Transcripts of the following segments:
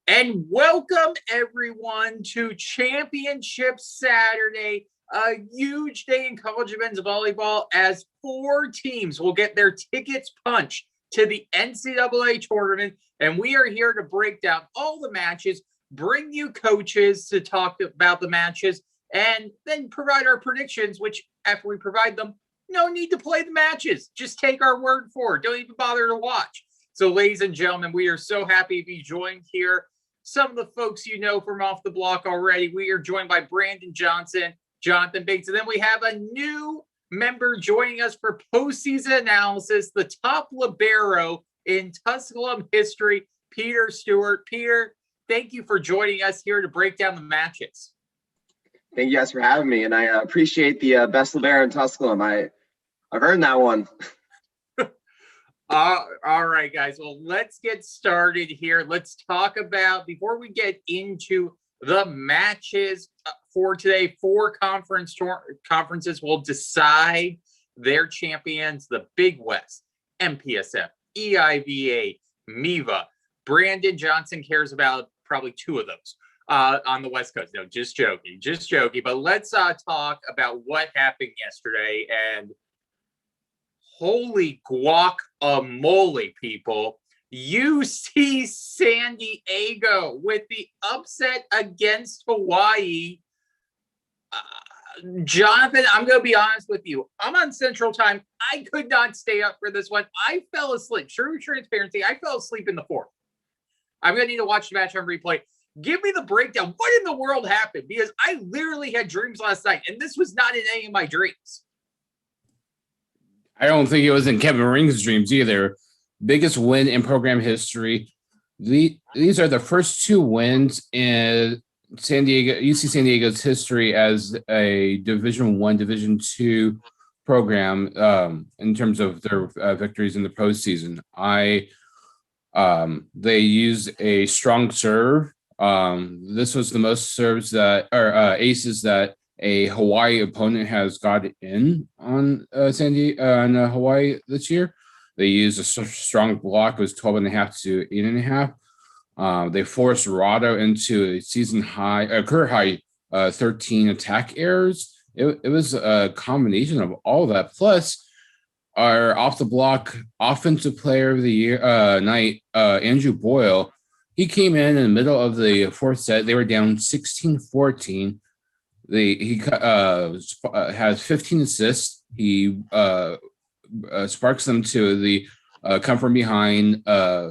And welcome everyone to Championship Saturday, a huge day in college men's volleyball as 4 teams will get their tickets punched to the NCAA tournament. And we are here to break down all the matches, bring you coaches to talk about the matches, and then provide our predictions, which after we provide them, no need to play the matches. Just take our word for it. Don't even bother to watch. So, ladies and gentlemen, we are so happy to be joined here. Some of the folks you know from Off the Block already. We are joined by Brandon Johnson, Jonathan Bates, and then we have a new member joining us for postseason analysis, the top libero in Tusculum history, Peter Stewart. Peter, thank you for joining us here to break down the matches. Thank you guys for having me, and I appreciate the best libero in Tusculum. I've earned that one. All right, guys. Well, let's get started here. Let's talk about, before we get into the matches for today, 4 conferences will decide their champions, the Big West, MPSF, EIVA, MEVA. Brandon Johnson cares about probably 2 of those on the West Coast. No, just joking. But let's talk about what happened yesterday. And holy guacamole, people. UC San Diego with the upset against Hawaii. Jonathan, I'm going to be honest with you. I'm on Central Time. I could not stay up for this one. I fell asleep. True transparency, I fell asleep in the 4th. I'm going to need to watch the match on replay. Give me the breakdown. What in the world happened? Because I literally had dreams last night, and this was not in any of my dreams. I don't think it was in Kevin Ring's dreams either. Biggest win in program history. These are the first 2 wins in UC San Diego's history as a Division I, Division II program in terms of their victories in the postseason. They used a strong serve. This was the most serves aces that a Hawaii opponent has got in on Hawaii this year. They used a strong block. It was 12.5 to 8.5. They forced Rado into a career high 13 attack errors. It was a combination of all that. Plus, our off the block offensive player of the year night, Andrew Boyle, he came in the middle of the 4th set. They were down 16-14. He has 15 assists. He sparks them to the come from behind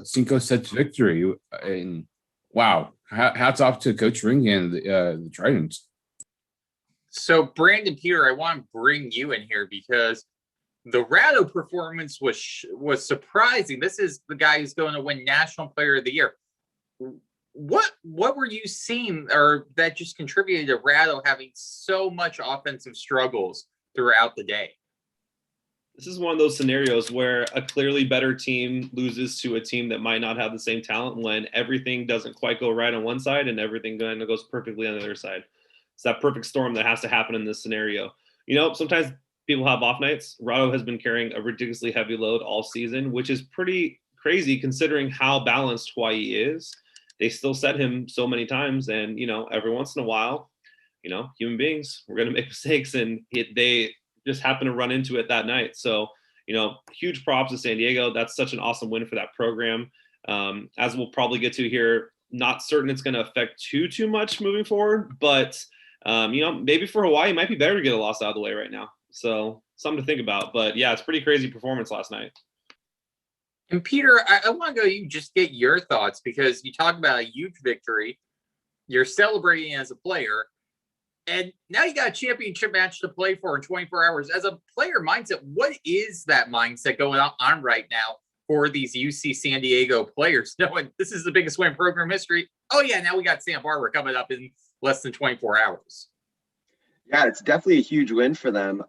Cinco sets victory. And wow, hats off to Coach Ring and the Tridents. So, Brandon, Peter, I want to bring you in here because the Rado performance was surprising. This is the guy who's going to win National Player of the Year. What were you seeing or that just contributed to Rado having so much offensive struggles throughout the day? This is one of those scenarios where a clearly better team loses to a team that might not have the same talent when everything doesn't quite go right on one side and everything goes perfectly on the other side. It's that perfect storm that has to happen in this scenario. You know, sometimes people have off nights. Rado has been carrying a ridiculously heavy load all season, which is pretty crazy considering how balanced Hawaii is. They still set him so many times, and every once in a while, human beings, we're going to make mistakes, and they just happen to run into it that night. So huge props to San Diego. That's such an awesome win for that program. As we'll probably get to here, not certain it's going to affect too much moving forward, but maybe for Hawaii it might be better to get a loss out of the way right now. So something to think about. But yeah, it's pretty crazy performance last night. And Peter, I want to go you just get your thoughts because you talk about a huge victory. You're celebrating as a player, and now you got a championship match to play for in 24 hours. As a player mindset, what is that mindset going on right now for these UC San Diego players? Knowing this is the biggest win in program history. Oh yeah, now we got Santa Barbara coming up in less than 24 hours. Yeah, it's definitely a huge win for them.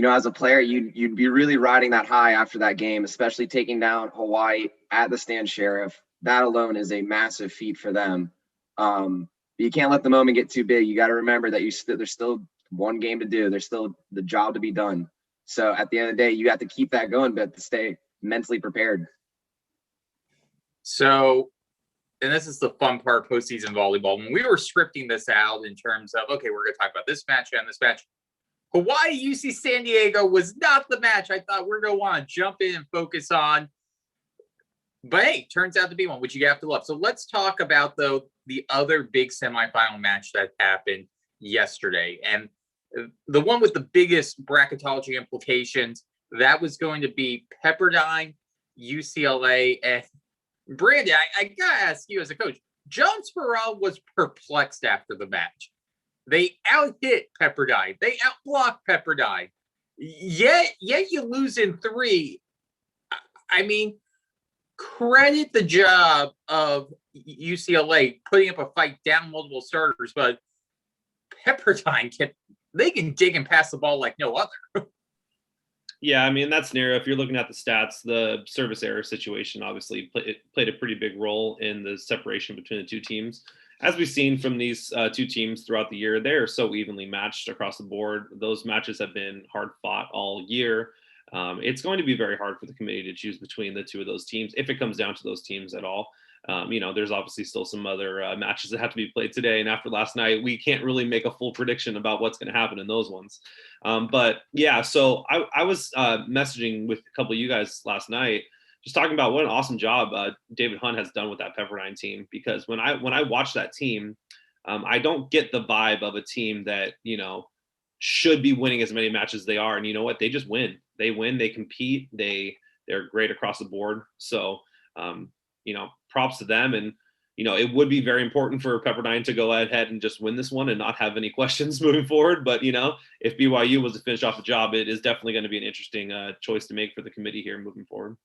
As a player, you'd be really riding that high after that game, especially taking down Hawaii at the Stan Sheriff. That alone is a massive feat for them. You can't let the moment get too big. You got to remember that there's still one game to do. There's still the job to be done. So at the end of the day, you have to keep that going, but to stay mentally prepared. So and this is the fun part postseason volleyball. When we were scripting this out in terms of, okay, we're going to talk about this match and this match, Hawaii UC San Diego was not the match I thought we're going to want to jump in and focus on. But hey, turns out to be one, which you have to love. So let's talk about, though, the other big semifinal match that happened yesterday. And the one with the biggest bracketology implications, that was going to be Pepperdine, UCLA. And Brandon, I got to ask you as a coach, John Spurrell was perplexed after the match. They out-hit Pepperdine. They out-blocked Pepperdine. Yet you lose in 3. I mean, credit the job of UCLA putting up a fight down multiple starters, but Pepperdine can dig and pass the ball like no other. Yeah, I mean, in that scenario, if you're looking at the stats, the service error situation obviously played a pretty big role in the separation between the two teams. As we've seen from these two teams throughout the year, they're so evenly matched across the board. Those matches have been hard fought all year. It's going to be very hard for the committee to choose between the two of those teams, if it comes down to those teams at all. There's obviously still some other matches that have to be played today. And after last night, we can't really make a full prediction about what's going to happen in those ones. But yeah, so I was messaging with a couple of you guys last night, just talking about what an awesome job David Hunt has done with that Pepperdine team. Because when I watch that team, I don't get the vibe of a team that, should be winning as many matches as they are. And you know what? They just win. They win. They compete. They're great across the board. So, props to them. And, it would be very important for Pepperdine to go ahead and just win this one and not have any questions moving forward. But, if BYU was to finish off the job, it is definitely going to be an interesting choice to make for the committee here moving forward.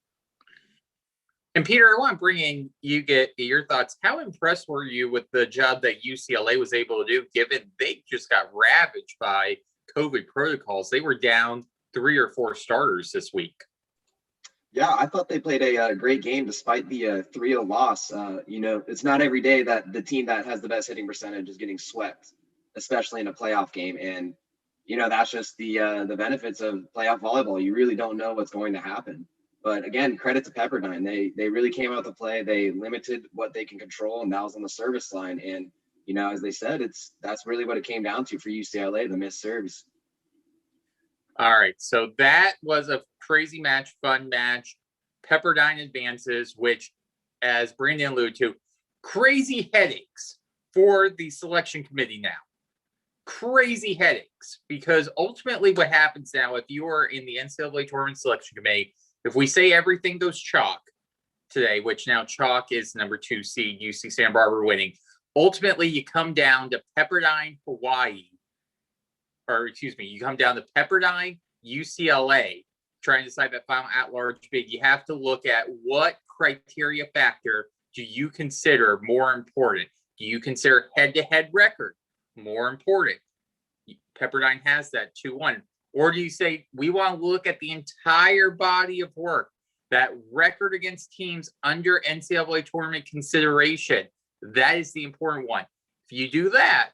And Peter, I want to bring in get your thoughts. How impressed were you with the job that UCLA was able to do, given they just got ravaged by COVID protocols? They were down 3 or 4 starters this week. Yeah, I thought they played a great game despite the 3-0 loss. It's not every day that the team that has the best hitting percentage is getting swept, especially in a playoff game. And, that's just the benefits of playoff volleyball. You really don't know what's going to happen. But again, credit to Pepperdine. They really came out to play. They limited what they can control, and that was on the service line. And, as they said, that's really what it came down to for UCLA, the missed serves. All right, so that was a crazy match, fun match. Pepperdine advances, which, as Brandon alluded to, crazy headaches for the selection committee now. Crazy headaches, because ultimately what happens now, if you are in the NCAA Tournament Selection Committee, if we say everything goes chalk today, which now chalk is number 2 seed, UC Santa Barbara winning, ultimately you come down to Pepperdine, Hawaii, you come down to Pepperdine, UCLA, trying to decide that final at-large bid. You have to look at what criteria factor do you consider more important. Do you consider head-to-head record more important? Pepperdine has that 2-1. Or do you say, we want to look at the entire body of work, that record against teams under NCAA tournament consideration? That is the important one. If you do that,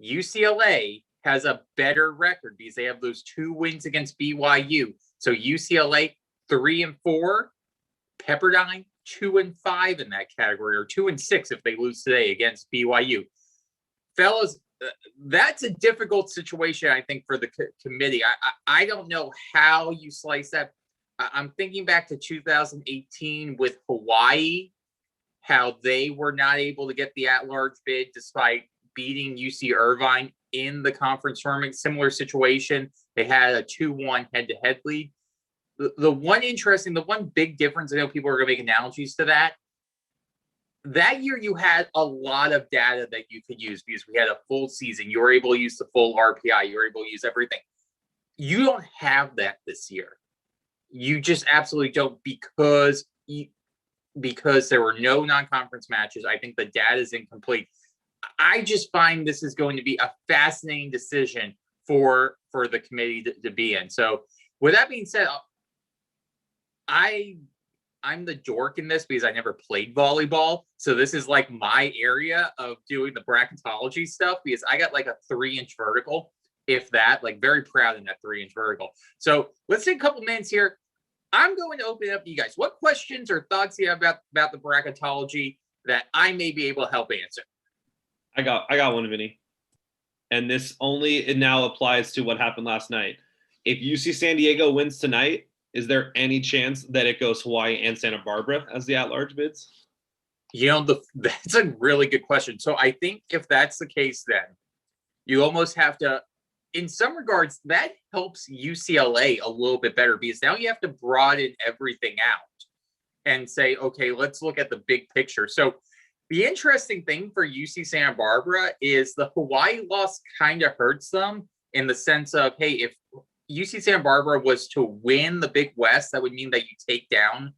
UCLA has a better record because they have those 2 wins against BYU. So UCLA 3-4, Pepperdine 2-5 in that category, or 2-6 if they lose today against BYU. Fellas, that's a difficult situation, I think, for the committee. I don't know how you slice that. I'm thinking back to 2018 with Hawaii, how they were not able to get the at-large bid despite beating UC Irvine in the conference tournament. Similar situation. They had a 2-1 head-to-head lead. The one big difference, I know people are going to make analogies to that. That year, you had a lot of data that you could use because we had a full season. You were able to use the full RPI. You were able to use everything. You don't have that this year. You just absolutely don't, because there were no non-conference matches. I think the data is incomplete. I just find this is going to be a fascinating decision for the committee to be in. So with that being said, I'm the dork in this because I never played volleyball. So this is like my area of doing the bracketology stuff, because I got like a 3-inch vertical, if that, like very proud in that 3-inch vertical. So let's take a couple minutes here. I'm going to open it up to you guys. What questions or thoughts do you have about the bracketology? that I may be able to help answer. I got one, Vinny. And it now applies to what happened last night. If UC San Diego wins tonight, is there any chance that it goes Hawaii and Santa Barbara as the at-large bids? That's a really good question. So I think if that's the case, then you almost have to, in some regards, that helps UCLA a little bit better because now you have to broaden everything out and say, okay, let's look at the big picture. So the interesting thing for UC Santa Barbara is the Hawaii loss kind of hurts them in the sense of, hey, if UC Santa Barbara was to win the Big West, that would mean that you take down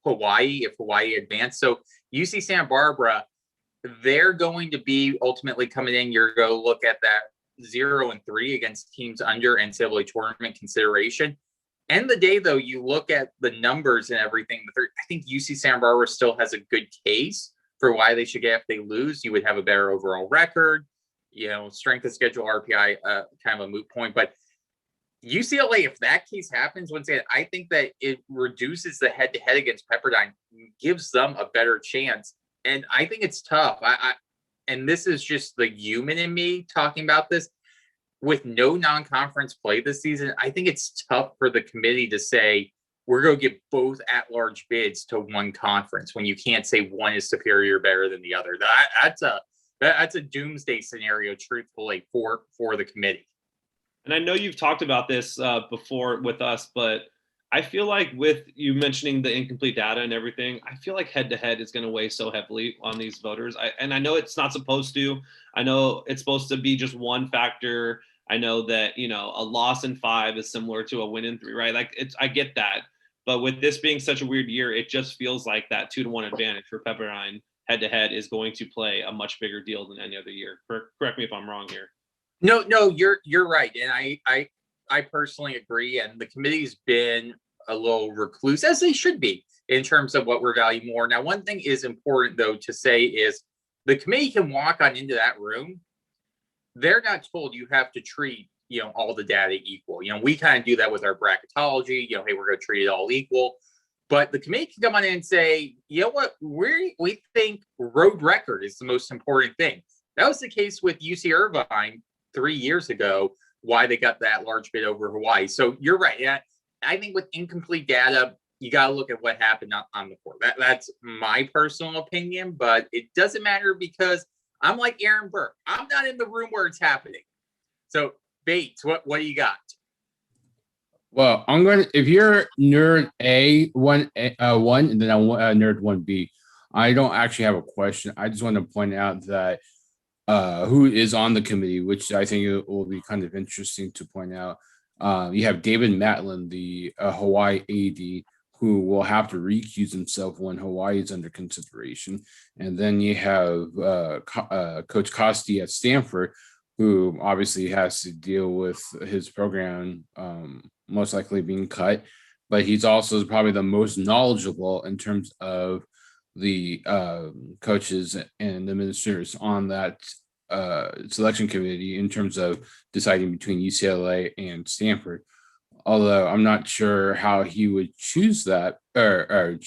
Hawaii if Hawaii advanced. So UC Santa Barbara, they're going to be ultimately coming in. You're going to look at that 0-3 against teams under NCAA tournament consideration. End of the day, though, you look at the numbers and everything. I think UC Santa Barbara still has a good case for why they should get. If they lose, you would have a better overall record. Strength of schedule, RPI, kind of a moot point. But UCLA, if that case happens, once again, I think that it reduces the head-to-head against Pepperdine, gives them a better chance. And I think it's tough. And this is just the human in me talking about this. With no non-conference play this season, I think it's tough for the committee to say, we're going to give both at-large bids to one conference when you can't say one is superior or better than the other. That's a doomsday scenario, truthfully, for the committee. And I know you've talked about this before with us, but I feel like with you mentioning the incomplete data and everything, I feel like head-to-head is going to weigh so heavily on these voters. I know it's not supposed to. I know it's supposed to be just one factor. I know that, a loss in 5 is similar to a win in 3, right? I get that. But with this being such a weird year, it just feels like that 2-1 advantage for Pepperdine head-to-head is going to play a much bigger deal than any other year. Correct me if I'm wrong here. No, you're right. And I personally agree. And the committee's been a little recluse, as they should be, in terms of what we're valuing more. Now, one thing is important, though, to say is the committee can walk on into that room. They're not told you have to treat, all the data equal. We kind of do that with our bracketology. Hey, we're going to treat it all equal. But the committee can come on in and say, you know what, we think road record is the most important thing. That was the case with UC Irvine 3 years ago, why they got that large bid over Hawaii. So you're right. Yeah, I think with incomplete data, you got to look at what happened on the court. That's my personal opinion, but it doesn't matter because I'm like Aaron Burke. I'm not in the room where it's happening. So Bates, what do you got? Well, if you're nerd A1, and then I'm nerd 1B, I don't actually have a question. I just want to point out that who is on the committee, which I think it will be kind of interesting to point out. You have David Matlin, the Hawaii AD, who will have to recuse himself when Hawaii is under consideration. And then you have Coach Costi at Stanford, who obviously has to deal with his program most likely being cut. But he's also probably the most knowledgeable in terms of the coaches and administrators on that selection committee in terms of deciding between UCLA and Stanford. Although I'm not sure how he would choose that or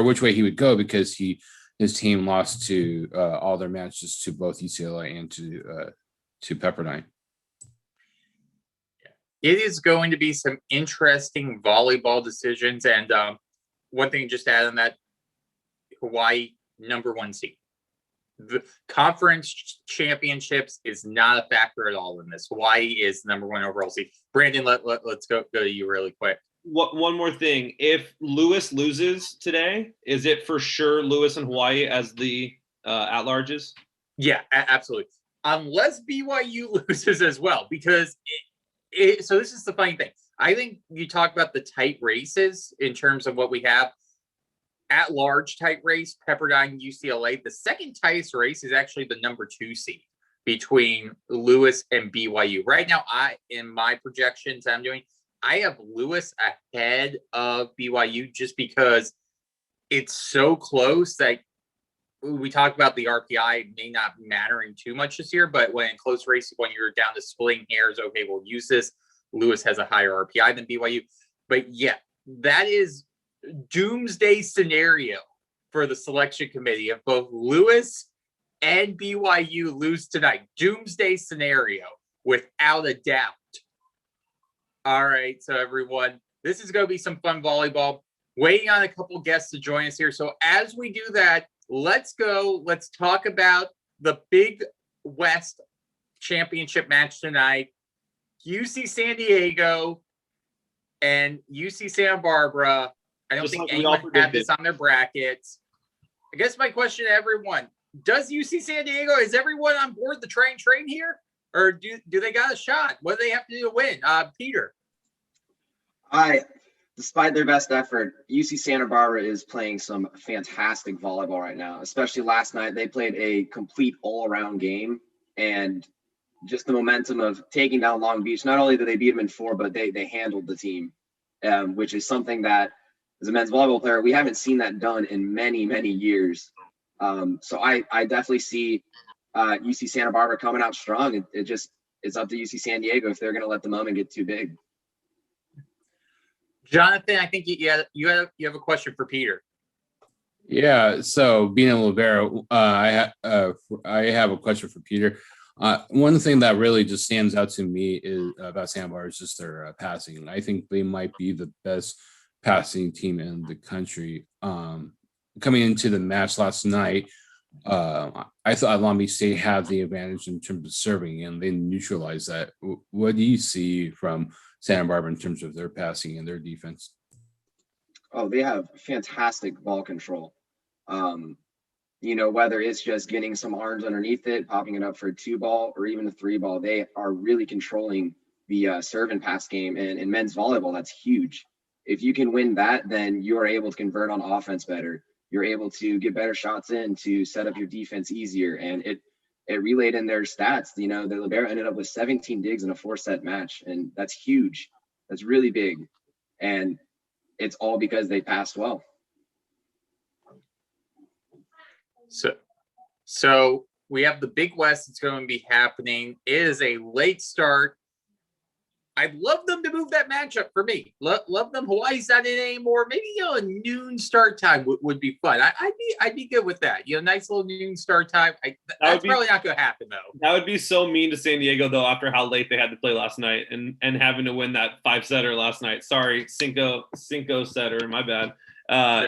which way he would go, because his team lost to all their matches to both UCLA and to Pepperdine. It is going to be some interesting volleyball decisions. And one thing just to add on that, Hawaii, number 1 seed. The conference championships is not a factor at all in this. Hawaii is number 1 overall seed. Brandon, let's go to you really quick. One more thing. If Lewis loses today, is it for sure Lewis and Hawaii as the at-larges? Yeah, absolutely. Unless BYU loses as well, because so this is the funny thing. I think you talk about the tight races in terms of what we have. At large tight race, Pepperdine, UCLA. The second tightest race is actually the number 2 seed between Lewis and BYU. Right now, in my projections I'm doing, I have Lewis ahead of BYU just because it's so close that we talked about the RPI may not mattering too much this year, but when in close races, when you're down to splitting hairs, okay, we'll use this. Lewis has a higher RPI than BYU. But yeah, that is doomsday scenario for the selection committee if both Lewis and BYU lose tonight. Doomsday scenario, without a doubt. All right, so everyone, this is going to be some fun volleyball. Waiting on a couple guests to join us here. So as we do that, let's talk about the Big West championship match tonight. UC San Diego and UC Santa Barbara. I don't think anyone had this on their brackets. I guess my question to everyone, does UC San Diego, is everyone on board the train here? Or do they got a shot? What do they have to do to win? Peter. Despite their best effort, UC Santa Barbara is playing some fantastic volleyball right now, especially last night. They played a complete all-around game, and just the momentum of taking down Long Beach. Not only did they beat them in 4, but they handled the team, which is something that, as a men's volleyball player, we haven't seen that done in many, many years. So I definitely see UC Santa Barbara coming out strong. It's up to UC San Diego if they're going to let the moment get too big. Jonathan, I think you have a question for Peter. Yeah, so being a libero, I have a question for Peter. One thing that really just stands out to me is about Santa Barbara is just their passing. I think they might be the best passing team in the country. Coming into the match last night, I thought Long Beach State had the advantage in terms of serving, and they neutralized that. What do you see from Santa Barbara in terms of their passing and their defense? Oh, they have fantastic ball control. Whether it's just getting some arms underneath it, popping it up for a 2-ball or even a 3-ball, they are really controlling the serve and pass game. And in men's volleyball, that's huge. If you can win that, then you are able to convert on offense better. You're able to get better shots in to set up your defense easier. And it relayed in their stats. The libero ended up with 17 digs in a 4-set match, and that's huge. That's really big. And it's all because they passed well. So we have the Big West that's going to be happening. It is a late start. I'd love them to move that matchup for me. Love them. Hawaii's not in anymore. Maybe a noon start time would be fun. I'd be good with that. Nice little noon start time. That's probably not going to happen though. That would be so mean to San Diego though, after how late they had to play last night and having to win that 5-setter last night. Sorry, cinco setter. My bad.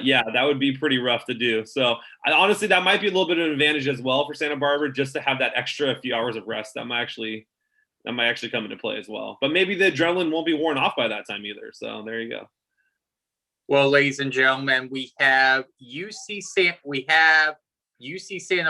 Yeah, that would be pretty rough to do. So honestly, that might be a little bit of an advantage as well for Santa Barbara, just to have that extra few hours of rest. That might actually come into play as well. But maybe the adrenaline won't be worn off by that time either. So there you go. Well, ladies and gentlemen, we have UC Santa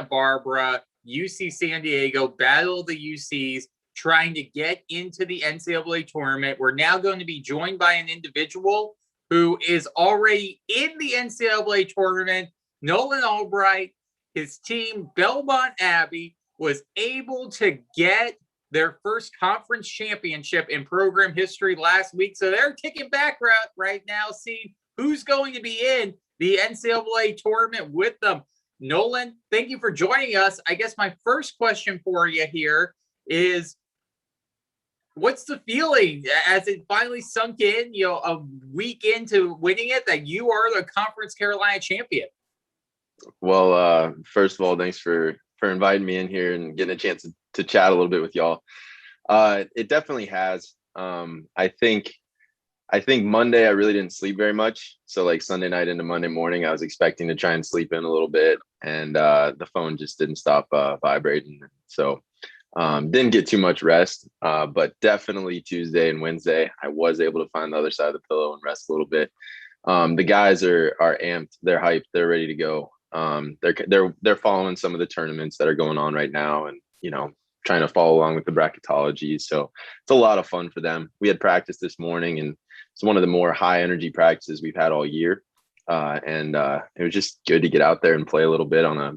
Barbara, UC San Diego, Battle of the UCs, trying to get into the NCAA tournament. We're now going to be joined by an individual who is already in the NCAA tournament. Nolan Albright, his team, Belmont Abbey, was able to get their first conference championship in program history last week. So they're kicking back right now, seeing who's going to be in the NCAA tournament with them. Nolan, thank you for joining us. I guess my first question for you here is, what's the feeling as it finally sunk in, a week into winning it, that you are the Conference Carolina champion? Well, first of all, thanks for inviting me in here and getting a chance to chat a little bit with y'all. It definitely has. I think Monday I really didn't sleep very much. So like Sunday night into Monday morning, I was expecting to try and sleep in a little bit, and the phone just didn't stop vibrating. So didn't get too much rest, but definitely Tuesday and Wednesday, I was able to find the other side of the pillow and rest a little bit. The guys are amped. They're hyped. They're ready to go. They're following some of the tournaments that are going on right now, and trying to follow along with the bracketology. So it's a lot of fun for them. We had practice this morning, and it's one of the more high energy practices we've had all year. And it was just good to get out there and play a little bit on a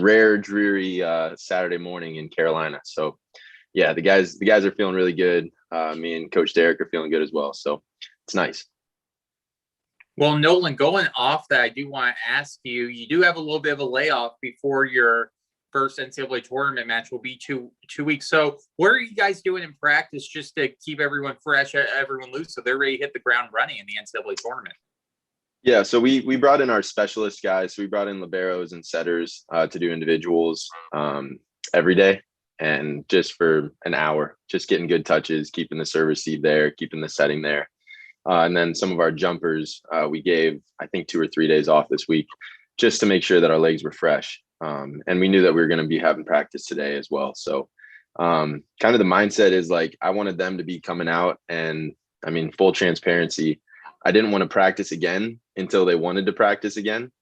rare dreary Saturday morning in Carolina. So yeah, the guys are feeling really good. Me and Coach Derek are feeling good as well. So it's nice. Well, Nolan, going off that, I do want to ask you, you do have a little bit of a layoff before your first NCAA tournament match will be two weeks. So what are you guys doing in practice just to keep everyone fresh, everyone loose, so they're ready to hit the ground running in the NCAA tournament? Yeah, so we brought in our specialist guys. So we brought in liberos and setters to do individuals every day, and just for an hour, just getting good touches, keeping the serve receive there, keeping the setting there. And then some of our jumpers, we gave, I think, 2 or 3 days off this week just to make sure that our legs were fresh. And we knew that we were going to be having practice today as well. So kind of the mindset is like, I wanted them to be coming out, and I mean, full transparency, I didn't want to practice again until they wanted to practice again.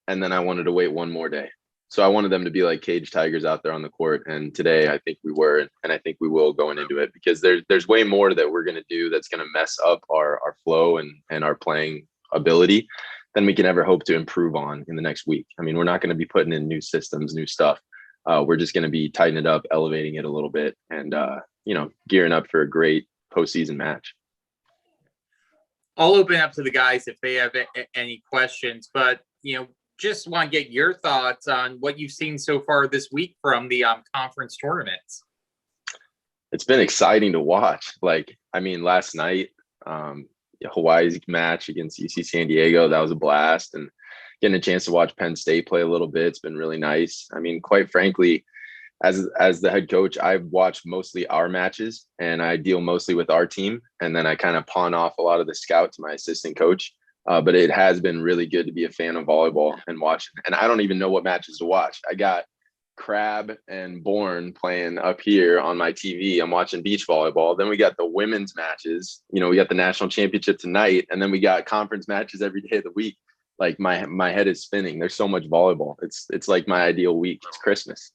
And then I wanted to wait one more day. So I wanted them to be like cage tigers out there on the court. And today I think we were, and I think we will going into it, because there's way more that we're going to do that's going to mess up our flow and our playing ability than we can ever hope to improve on in the next week. I mean, we're not going to be putting in new systems, new stuff. We're just going to be tightening it up, elevating it a little bit, and gearing up for a great postseason match. I'll open up to the guys if they have any questions, but just want to get your thoughts on what you've seen so far this week from the conference tournaments. It's been exciting to watch. Like, I mean, last night, Hawaii's match against UC San Diego, that was a blast, and getting a chance to watch Penn State play a little bit, it's been really nice. I mean, quite frankly, as the head coach, I've watched mostly our matches, and I deal mostly with our team, and then I kind of pawn off a lot of the scout to my assistant coach. But it has been really good to be a fan of volleyball and watching. And I don't even know what matches to watch. I got Crab and Bourne playing up here on my TV. I'm watching beach volleyball. Then we got the women's matches. We got the national championship tonight, and then we got conference matches every day of the week. Like my head is spinning. There's so much volleyball. It's like my ideal week. It's Christmas.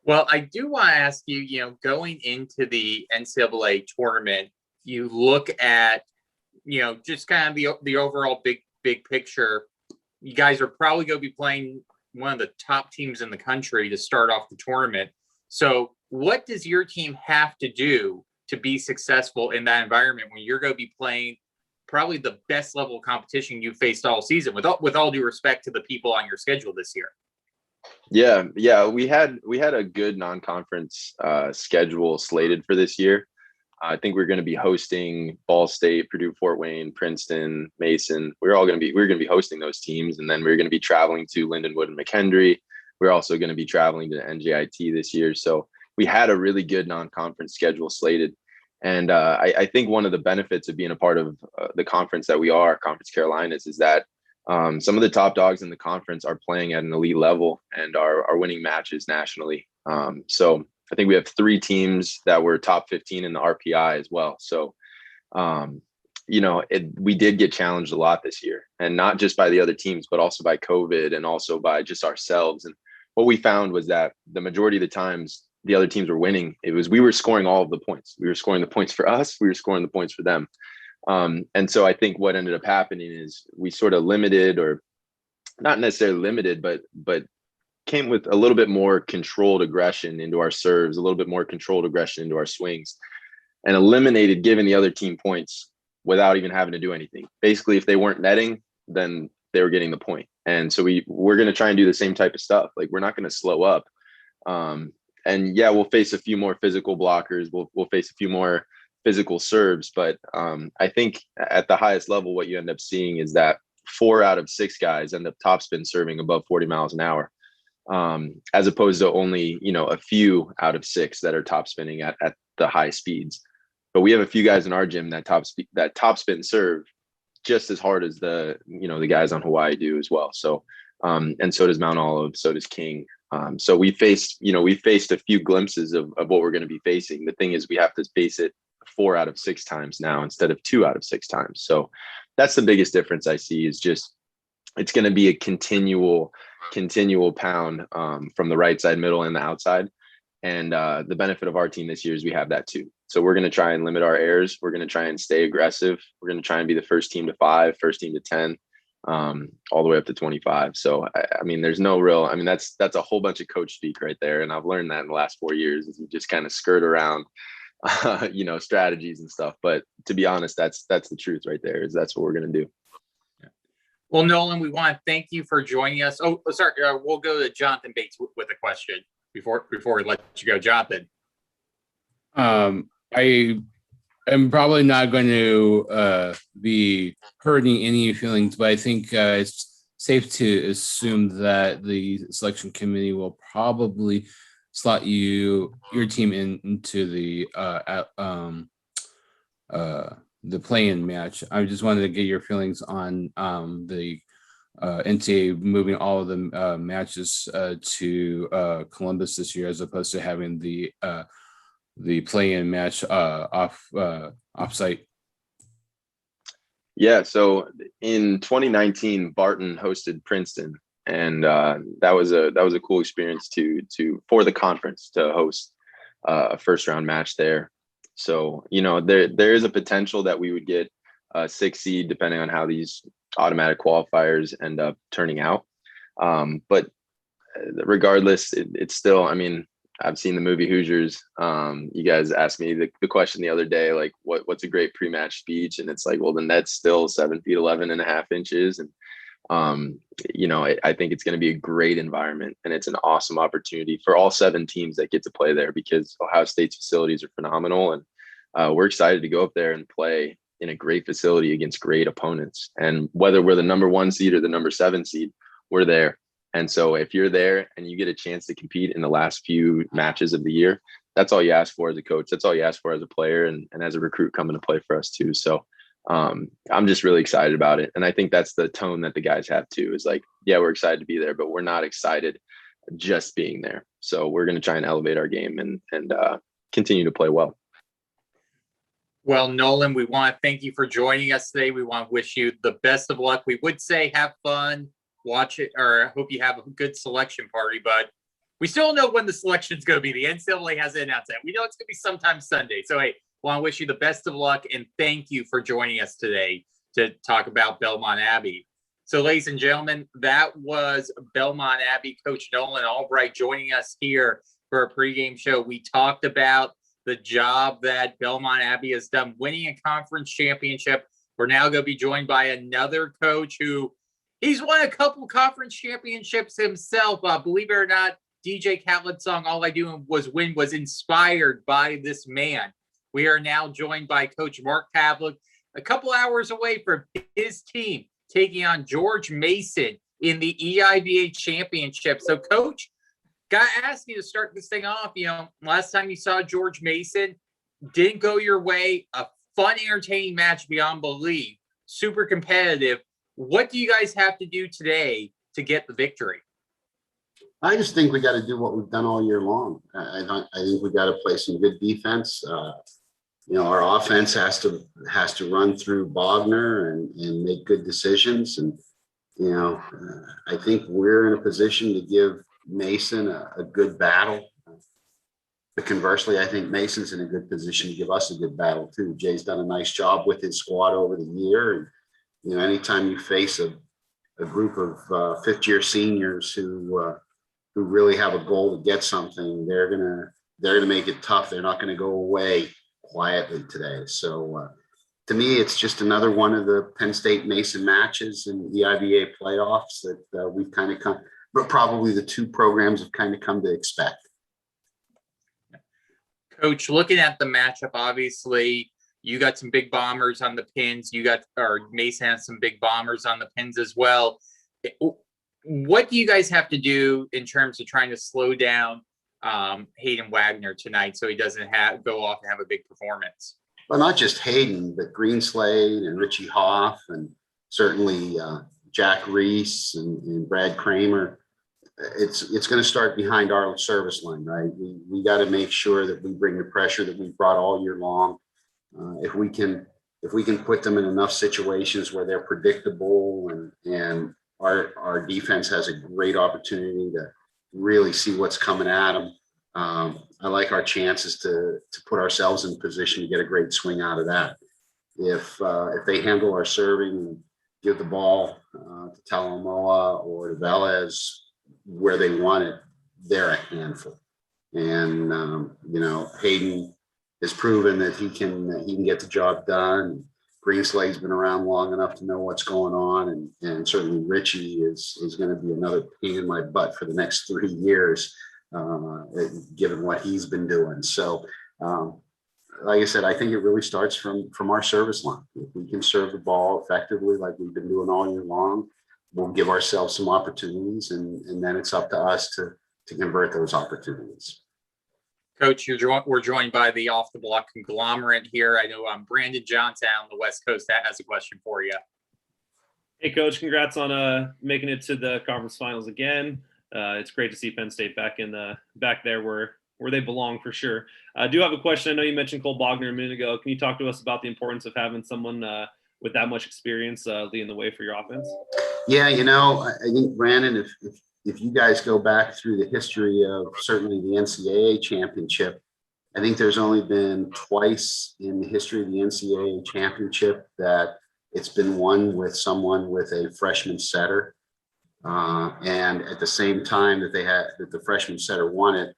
Well, I do want to ask you, going into the NCAA tournament, you look at, just kind of the overall big picture. You guys are probably going to be playing one of the top teams in the country to start off the tournament. So what does your team have to do to be successful in that environment when you're going to be playing probably the best level of competition you've faced all season, with all due respect to the people on your schedule this year? Yeah. We had a good non-conference schedule slated for this year. I think we're going to be hosting Ball State, Purdue, Fort Wayne, Princeton, Mason. We're going to be hosting those teams, and then we're going to be traveling to Lindenwood and McHenry. We're also going to be traveling to NJIT this year. So we had a really good non-conference schedule slated. And I think one of the benefits of being a part of the conference that we are, Conference Carolinas, is that some of the top dogs in the conference are playing at an elite level and are winning matches nationally. So I think we have 3 teams that were top 15 in the RPI as well. So, we did get challenged a lot this year, and not just by the other teams, but also by COVID and also by just ourselves. And what we found was that the majority of the times the other teams were winning, we were scoring all of the points. We were scoring the points for us. We were scoring the points for them. And so I think what ended up happening is we sort of limited, or not necessarily limited, but came with a little bit more controlled aggression into our serves, a little bit more controlled aggression into our swings, and eliminated giving the other team points without even having to do anything. Basically, if they weren't netting, then they were getting the point. And so we're going to try and do the same type of stuff. Like, we're not going to slow up. And yeah, we'll face a few more physical blockers. We'll face a few more physical serves. But I think at the highest level, what you end up seeing is that 4 out of 6 guys end up topspin serving above 40 miles an hour. As opposed to only, a few out of 6 that are top spinning at the high speeds. But we have a few guys in our gym that top spin serve just as hard as the guys on Hawaii do as well. So, and so does Mount Olive, so does King. So we faced a few glimpses of what we're going to be facing. The thing is, we have to face it 4 out of 6 times now instead of 2 out of 6 times. So that's the biggest difference I see, is just, it's going to be a continual pound from the right side, middle, and the outside. And the benefit of our team this year is we have that too. So we're going to try and limit our errors. We're going to try and stay aggressive. We're going to try and be the first team to 5, first team to 10, all the way up to 25. So, I mean, there's no real, I mean, that's a whole bunch of coach speak right there. And I've learned that in the last 4 years, is you just kind of skirt around, strategies and stuff. But to be honest, that's the truth right there, is that's what we're going to do. Well, Nolan, we want to thank you for joining us. Oh, sorry. We'll go to Jonathan Bates with a question before we let you go. Jonathan. I I'm probably not going to be hurting any feelings, but I think it's safe to assume that the selection committee will probably slot your team into the play-in match. I just wanted to get your feelings on the NCAA moving all of the matches to Columbus this year, as opposed to having the play-in match off-site. Yeah, so in 2019, Barton hosted Princeton, and that was a cool experience for the conference to host a first-round match there. So there is a potential that we would get a 6 seed depending on how these automatic qualifiers end up turning out. But regardless, it's still, I mean, I've seen the movie Hoosiers. You guys asked me the question the other day, like what's a great pre-match speech? And it's like, well, the net's still 7 feet, 11.5 inches. And, I think it's going to be a great environment, and it's an awesome opportunity for all 7 teams that get to play there, because Ohio State's facilities are phenomenal. And we're excited to go up there and play in a great facility against great opponents. And whether we're the number 1 seed or the number 7 seed, we're there. And so if you're there and you get a chance to compete in the last few matches of the year, that's all you ask for as a coach. That's all you ask for as a player and as a recruit coming to play for us too. So I'm just really excited about it. And I think that's the tone that the guys have too, is like, yeah, we're excited to be there, but we're not excited just being there. So we're going to try and elevate our game and continue to play well. Well, Nolan, we want to thank you for joining us today. We want to wish you the best of luck. We would say have fun, watch it, or I hope you have a good selection party, but we still don't know when the selection is going to be. The NCAA hasn't announced that. We know it's going to be sometime Sunday. So, hey, want to wish you the best of luck, and thank you for joining us today to talk about Belmont Abbey. So, ladies and gentlemen, that was Belmont Abbey Coach Nolan Albright joining us here for a pregame show. We talked about the job that Belmont Abbey has done winning a conference championship. We're now going to be joined by another coach who he's won a couple conference championships himself. Believe it or not, DJ Khaled's song, All I Do Was Win, was inspired by this man. We are now joined by Coach Mark Pavlik, a couple hours away from his team taking on George Mason in the EIVA championship. So, Coach, got to ask you to start this thing off. Last time you saw George Mason, didn't go your way. A fun, entertaining match beyond belief. Super competitive. What do you guys have to do today to get the victory? I just think we got to do what we've done all year long. I think we got to play some good defense. Our offense has to run through Bogner and make good decisions. And I think we're in a position to give Mason a good battle. But conversely, I think Mason's in a good position to give us a good battle too. Jay's done a nice job with his squad over the year, and anytime you face a group of fifth-year seniors who really have a goal to get something, they're gonna make it tough. They're not gonna go away quietly today. So to me, it's just another one of the Penn State Mason matches in the EIVA playoffs that we've kind of come, but probably the two programs have kind of come to expect. Coach, looking at the matchup, obviously you got some big bombers on the pins. Mason has some big bombers on the pins as well. What do you guys have to do in terms of trying to slow down Hayden Wagner tonight so he doesn't go off and have a big performance? Well, not just Hayden, but Greenslade and Richie Hoff, and certainly Jack Reese and Brad Kramer. It's going to start behind our service line, right? We got to make sure that we bring the pressure that we've brought all year long. If we can put them in enough situations where they're predictable and our defense has a great opportunity to really see what's coming at them, I like our chances to put ourselves in position to get a great swing out of that. If they handle our serving and give the ball to Talamoa or to Velez where they want it, they're a handful. And Hayden has proven that he can get the job done. Greenslade's been around long enough to know what's going on, and certainly Richie is going to be another pain in my butt for the next 3 years, given what he's been doing. So like I said, I think it really starts from our service line. If we can serve the ball effectively, like we've been doing all year long, we'll give ourselves some opportunities, and then it's up to us to convert those opportunities. Coach, we're joined by the Off the Block conglomerate here. I know Brandon Johnson on the West Coast that has a question for you. Hey, Coach, congrats on making it to the conference finals again. It's great to see Penn State back there where they belong for sure. I do have a question. I know you mentioned Cole Bogner a minute ago. Can you talk to us about the importance of having someone with that much experience leading the way for your offense? Yeah, I think, Brandon, if you guys go back through the history of certainly the NCAA championship, I think there's only been twice in the history of the NCAA championship that it's been won with someone with a freshman setter. And at the same time that the freshman setter won it,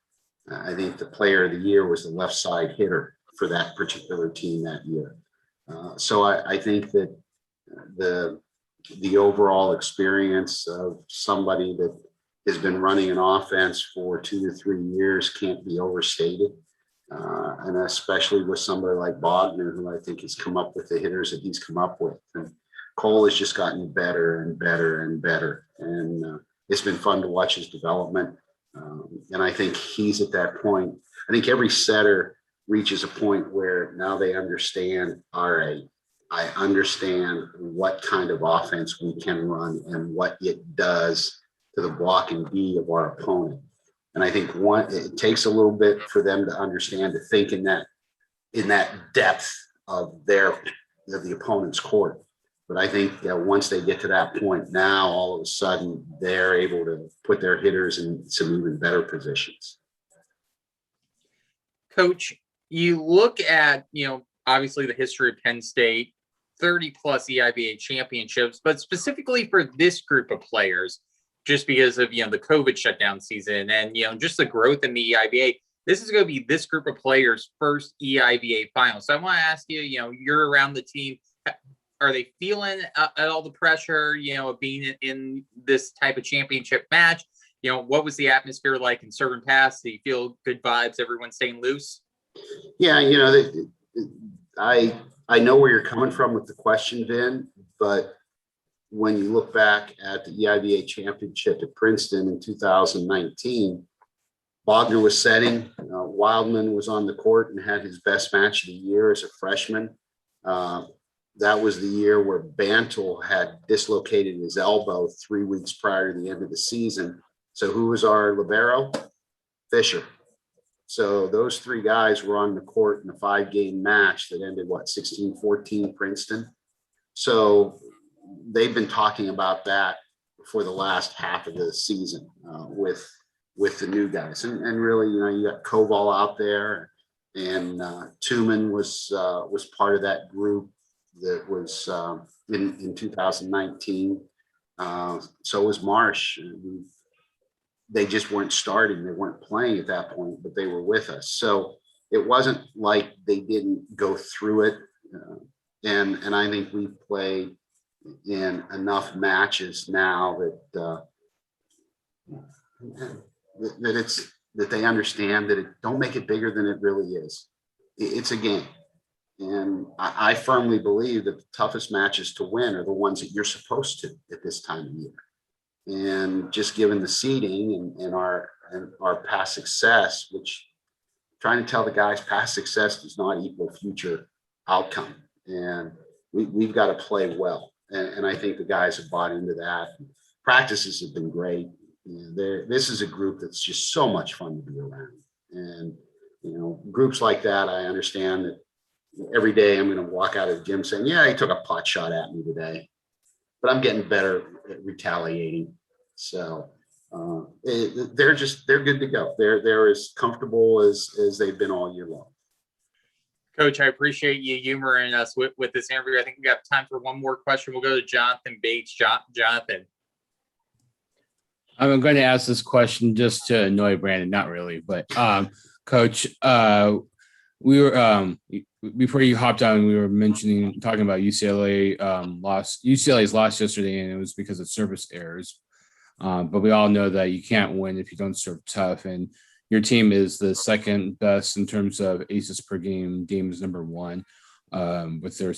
I think the player of the year was the left side hitter for that particular team that year. So I think that the overall experience of somebody that has been running an offense for 2 to 3 years can't be overstated. And especially with somebody like Bogner, who I think has come up with the hitters that he's come up with. And Cole has just gotten better and better and better. And it's been fun to watch his development. And I think he's at that point. I think every setter reaches a point where now they understand, all right, I understand what kind of offense we can run and what it does to the block and B of our opponent. And I think it takes a little bit for them to understand, to think in that depth of the opponent's court. But I think that once they get to that point, now all of a sudden they're able to put their hitters in some even better positions. Coach, you look at, obviously the history of Penn State, 30 plus EIBA championships, but specifically for this group of players, just because of, the COVID shutdown season and, just the growth in the EIBA, this is going to be this group of players' first EIBA final. So I want to ask you, you're around the team. Are they feeling all the pressure, of being in this type of championship match? What was the atmosphere like in Southern Pass? Do you feel good vibes? Everyone staying loose? Yeah, I know where you're coming from with the question, Vin, but when you look back at the EIBA championship at Princeton in 2019, Bogner was setting, Wildman was on the court and had his best match of the year as a freshman. That was the year where Bantle had dislocated his elbow 3 weeks prior to the end of the season. So who was our libero? Fisher. So those three guys were on the court in a 5-game match that ended 16-14 Princeton. So they've been talking about that for the last half of the season with the new guys. And really, you got Koval out there, and Tuman was part of that group that was in 2019. So was Marsh. They just weren't starting. They weren't playing at that point, but they were with us. So it wasn't like they didn't go through it. And I think we play in enough matches now that they understand that it don't make it bigger than it really is. It's a game. And I firmly believe that the toughest matches to win are the ones that you're supposed to at this time of year. And just given the seeding and our past success, which trying to tell the guys past success does not equal future outcome. And we've got to play well. And I think the guys have bought into that. Practices have been great. This is a group that's just so much fun to be around. And, groups like that, I understand that every day I'm going to walk out of the gym saying, yeah, he took a pot shot at me today, but I'm getting better at retaliating. So they're good to go. They're as comfortable as they've been all year long. Coach, I appreciate you humoring us with this interview. I think we have time for one more question. We'll go to Jonathan Bates. Jonathan. I'm going to ask this question just to annoy Brandon. Not really, but Coach, we were before you hopped on, we were talking about UCLA's lost yesterday, and it was because of service errors. But we all know that you can't win if you don't serve tough. And your team is the second best in terms of aces per game. Dame is number one with their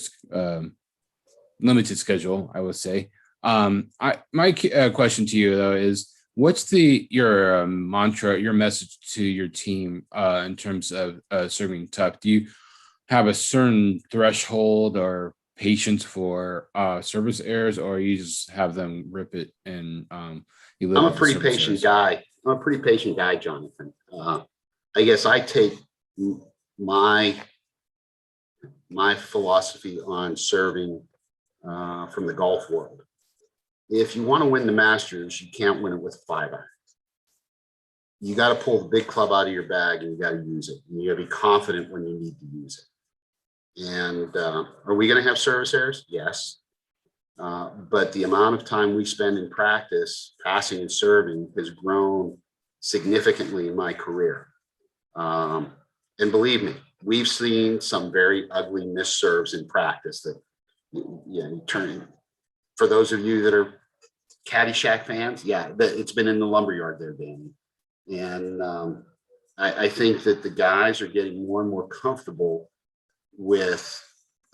limited schedule, I would say. My question to you though is, what's your mantra, your message to your team in terms of serving tough? Do you have a certain threshold or patience for service errors, or you just have them rip it and you live I'm a with the pretty service patient errors? guy. I'm a pretty patient guy, Jonathan. I guess I take my philosophy on serving from the golf world. If you want to win the Masters, you can't win it with a 5-iron. You got to pull the big club out of your bag and you got to use it. And you got to be confident when you need to use it. And are we going to have service errors? Yes. But the amount of time we spend in practice, passing and serving, has grown significantly in my career. And believe me, we've seen some very ugly missed serves in practice that, you turn. For those of you that are Caddyshack fans, yeah, it's been in the lumberyard there, Danny. And I think that the guys are getting more and more comfortable with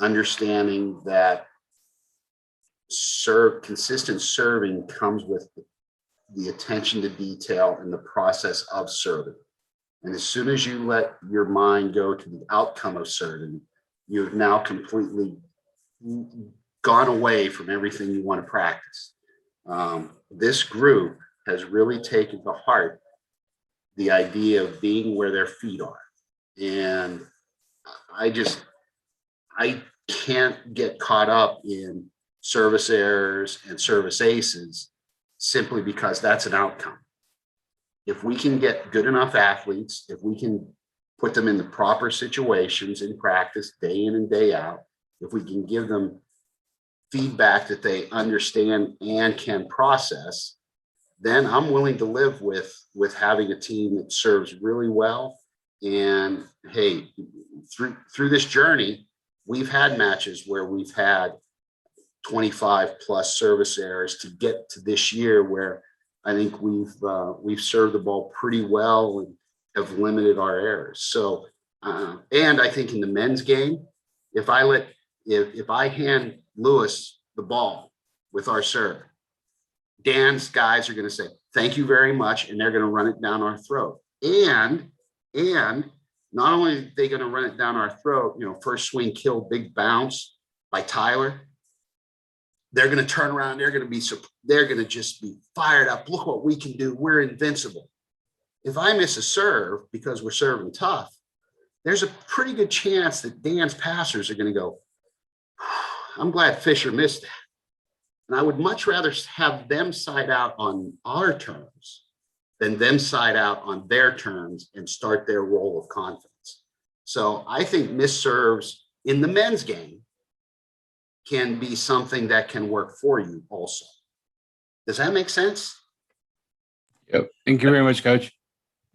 understanding that consistent serving comes with the attention to detail and the process of serving. And as soon as you let your mind go to the outcome of serving, you've now completely gone away from everything you want to practice. This group has really taken to heart the idea of being where their feet are. And I can't get caught up in service errors and service aces simply because that's an outcome. If we can get good enough athletes, if we can put them in the proper situations in practice day in and day out, if we can give them feedback that they understand and can process, then I'm willing to live with having a team that serves really well. And hey, through this journey, we've had matches where we've had 25 plus service errors to get to this year, where I think we've served the ball pretty well and have limited our errors. So, and I think in the men's game, if I hand Lewis the ball with our serve, Dan's guys are going to say, thank you very much. And they're going to run it down our throat. And not only are they going to run it down our throat, first swing kill, big bounce by Tyler, they're going to turn around. They're going to just be fired up. Look what we can do. We're invincible. If I miss a serve because we're serving tough, there's a pretty good chance that Dan's passers are going to go, I'm glad Fisher missed that. And I would much rather have them side out on our terms than them side out on their terms and start their roll of confidence. So I think missed serves in the men's game can be something that can work for you also. Does that make sense? Yep. Thank you very much, Coach.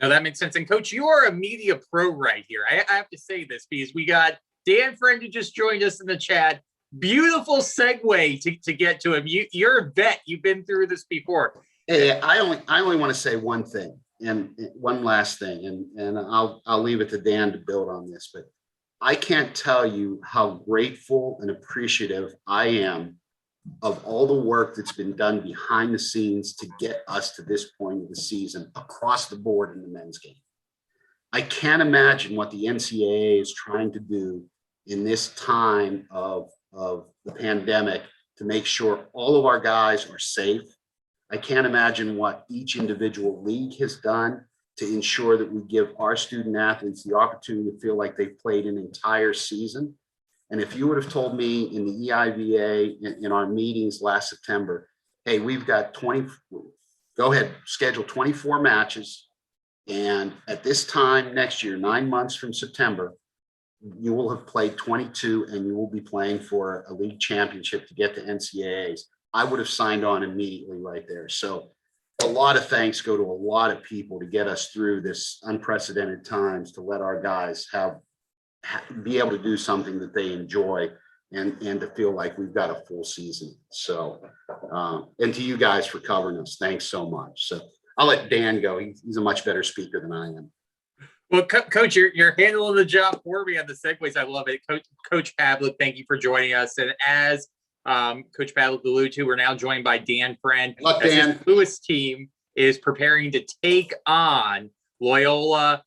No, that makes sense. And Coach, you are a media pro right here. I have to say this because we got Dan Friend who just joined us in the chat. Beautiful segue to get to him. You're a vet. You've been through this before. Hey, I only want to say one thing and one last thing, and I'll leave it to Dan to build on this, but I can't tell you how grateful and appreciative I am of all the work that's been done behind the scenes to get us to this point of the season across the board in the men's game. I can't imagine what the NCAA is trying to do in this time of the pandemic to make sure all of our guys are safe. I can't imagine what each individual league has done to ensure that we give our student athletes the opportunity to feel like they've played an entire season. And if you would have told me in the EIVA in our meetings last September, hey, we've got go ahead, schedule 24 matches. And at this time next year, 9 months from September, you will have played 22 and you will be playing for a league championship to get to NCAAs. I would have signed on immediately right there. So a lot of thanks go to a lot of people to get us through this unprecedented times, to let our guys be able to do something that they enjoy and to feel like we've got a full season. So, and to you guys for covering us, thanks so much. So I'll let Dan go. He's a much better speaker than I am. Well, Coach, you're handling the job for me on the segues. I love it. Coach Pavlik, thank you for joining us. And as Coach Pavlik alluded to, we're now joined by Dan Friend. Luck, Dan. His Lewis team is preparing to take on Loyola,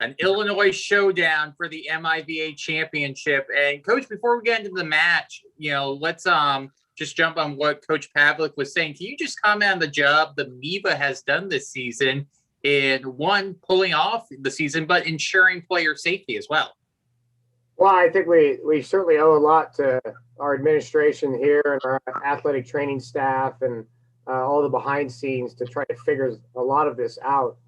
an Illinois showdown for the MIVA championship. And Coach, before we get into the match, let's just jump on what Coach Pavlik was saying. Can you just comment on the job the MIVA has done this season in one, pulling off the season, but ensuring player safety as well? Well, I think we certainly owe a lot to our administration here and our athletic training staff and all the behind scenes to try to figure a lot of this out,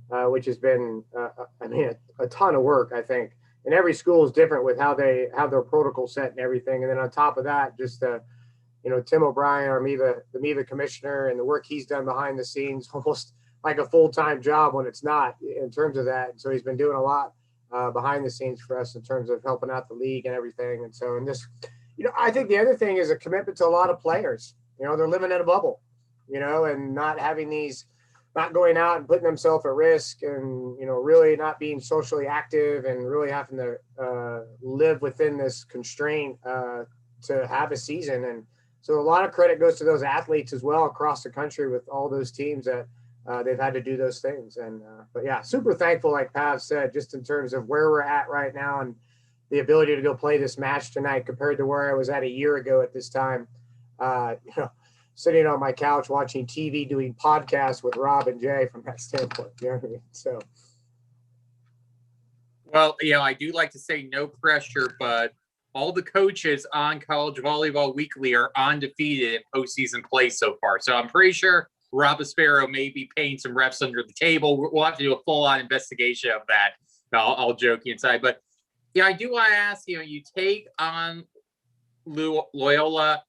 which has been, a ton of work, I think. And every school is different with how they have their protocol set and everything. And then on top of that, just Tim O'Brien, the MIVA commissioner, and the work he's done behind the scenes, almost like a full-time job when it's not in terms of that. And so he's been doing a lot behind the scenes for us in terms of helping out the league and everything. And so in this, I think the other thing is a commitment to a lot of players. They're living in a bubble, and not having not going out and putting themselves at risk and, really not being socially active and really having to live within this constraint to have a season. And so a lot of credit goes to those athletes as well across the country with all those teams that they've had to do those things. And but yeah, super thankful, like Pav said, just in terms of where we're at right now and the ability to go play this match tonight compared to where I was at a year ago at this time. Sitting on my couch watching TV, doing podcasts with Rob and Jay from that standpoint. So. Well, I do like to say no pressure, but all the coaches on College Volleyball Weekly are undefeated in postseason play so far. So I'm pretty sure Rob Aspero may be paying some refs under the table. We'll have to do a full-on investigation of that. I'll joke inside. But, I do want to ask, you take on Loyola.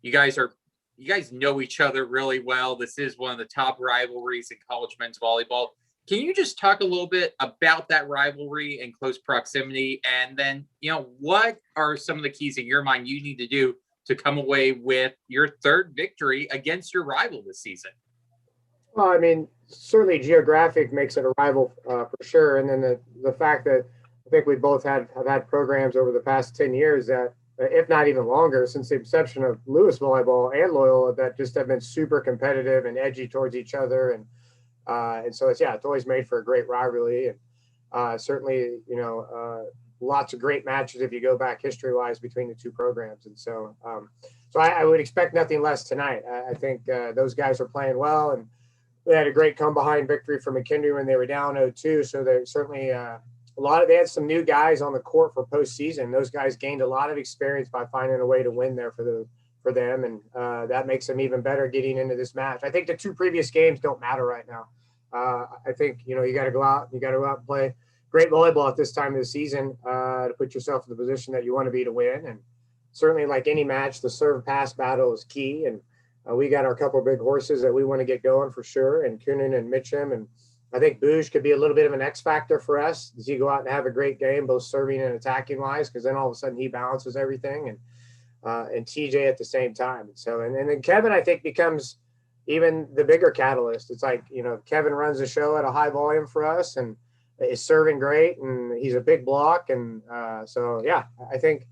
You guys know each other really well. This is one of the top rivalries in college men's volleyball. Can you just talk a little bit about that rivalry and close proximity? And then, what are some of the keys in your mind you need to do to come away with your third victory against your rival this season? Well, certainly geographic makes it a rival for sure. And then the fact that I think we both have had programs over the past 10 years that, if not even longer, since the inception of Lewis Volleyball and Loyola, that just have been super competitive and edgy towards each other. And so it's always made for a great rivalry. And certainly, lots of great matches if you go back history-wise between the two programs. And so I would expect nothing less tonight. I think those guys are playing well, and they had a great come-behind victory for McKinley when they were down 0-2. So they certainly they had some new guys on the court for postseason. Those guys gained a lot of experience by finding a way to win there for them, and that makes them even better getting into this match. I think the two previous games don't matter right now. I think you got to go out and play great volleyball at this time of the season to put yourself in the position that you want to be to win. And certainly, like any match, the serve pass battle is key. And we got our couple of big horses that we want to get going for sure, and Kunin and Mitchum. And I think Bouge could be a little bit of an X factor for us as you go out and have a great game, both serving and attacking wise, because then all of a sudden he balances everything, and TJ at the same time. So, and then Kevin, I think, becomes even the bigger catalyst. It's like, Kevin runs the show at a high volume for us and is serving great, and he's a big block. And so, yeah, I think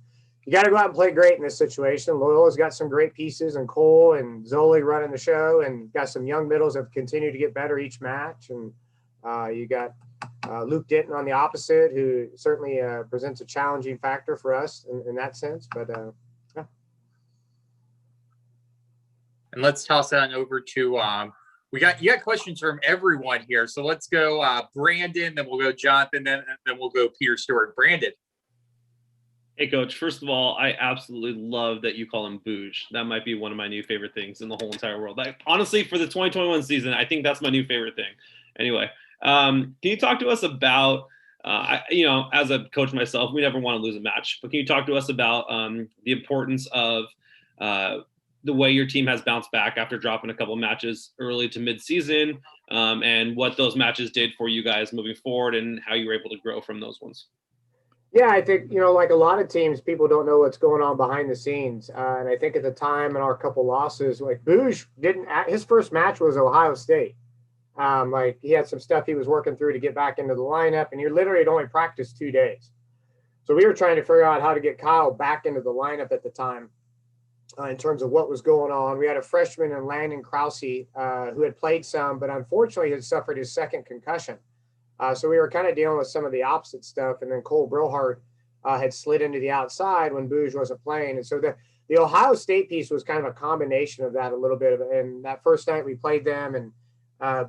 you got to go out and play great in this situation. Loyola's got some great pieces, and Cole and Zoli running the show, and got some young middles that have continued to get better each match. And you got Luke Denton on the opposite, who certainly presents a challenging factor for us in that sense. But yeah. And let's toss that over to you got questions from everyone here. So let's go Brandon, then we'll go Jonathan, then we'll go Peter Stewart. Brandon. Hey, Coach. First of all, I absolutely love that you call him Bouge. That might be one of my new favorite things in the whole entire world. Honestly, for the 2021 season, I think that's my new favorite thing. Anyway, can you talk to us about, as a coach myself, we never want to lose a match, but can you talk to us about the importance of the way your team has bounced back after dropping a couple matches early to mid-season, and what those matches did for you guys moving forward and how you were able to grow from those ones? Yeah, I think, like a lot of teams, people don't know what's going on behind the scenes. And I think at the time in our couple losses, like Bouge his first match was Ohio State. Like he had some stuff he was working through to get back into the lineup, and he literally had only practiced 2 days. So we were trying to figure out how to get Kyle back into the lineup at the time in terms of what was going on. We had a freshman in Landon Krause who had played some, but unfortunately had suffered his second concussion. So we were kind of dealing with some of the opposite stuff. And then Cole Brilhart had slid into the outside when Booge wasn't playing. And so the Ohio State piece was kind of a combination of that a little bit. And that first night we played them, and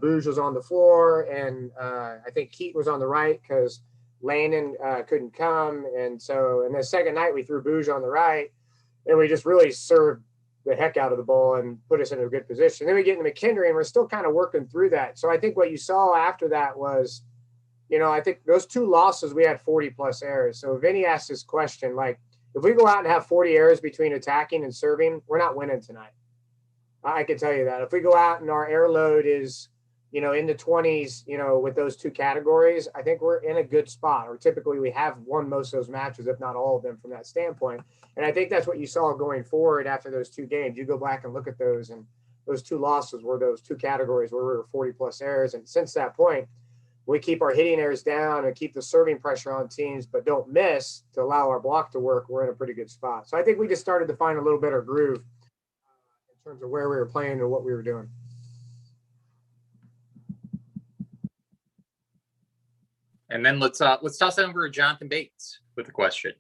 Booge was on the floor, and I think Keaton was on the right because Landon couldn't come. And the second night we threw Booge on the right, and we just really served the heck out of the ball and put us in a good position. Then we get into McKendree, and we're still kind of working through that. So I think what you saw after that was, I think those 2 losses, we had 40+ errors. So Vinny asked this question, like, if we go out and have 40 errors between attacking and serving, we're not winning tonight. I can tell you that. If we go out and our air load is, in the 20s, with those 2 categories, I think we're in a good spot. Or typically we have won most of those matches, if not all of them, from that standpoint. And I think that's what you saw going forward after those 2 games. You go back and look at those, and those 2 losses were those 2 categories where we were 40+ errors. And since that point, we keep our hitting errors down and keep the serving pressure on teams, but don't miss to allow our block to work. We're in a pretty good spot. So I think we just started to find a little better groove in terms of where we were playing and what we were doing. And then let's toss it over to Jonathan Bates with a question.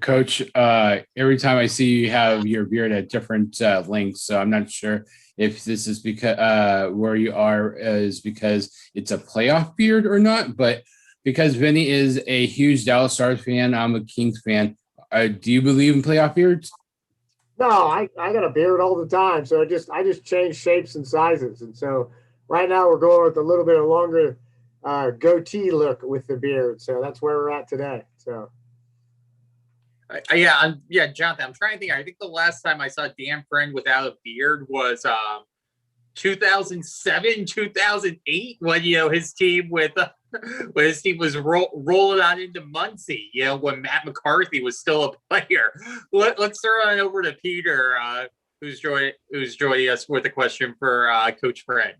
Coach, every time I see you have your beard at different lengths, so I'm not sure if this is because where you are is because it's a playoff beard or not. But because Vinny is a huge Dallas Stars fan, I'm a Kings fan. Do you believe in playoff beards? No, I got a beard all the time, so I just change shapes and sizes. And so right now we're going with a little bit of longer goatee look with the beard. So that's where we're at today. So. Yeah, Jonathan, I'm trying to think. I think the last time I saw Dan Friend without a beard was 2007, 2008, when his team was rolling on into Muncie. When Matt McCarthy was still a player. Let's throw it over to Peter, who's joining us with a question for Coach Friend.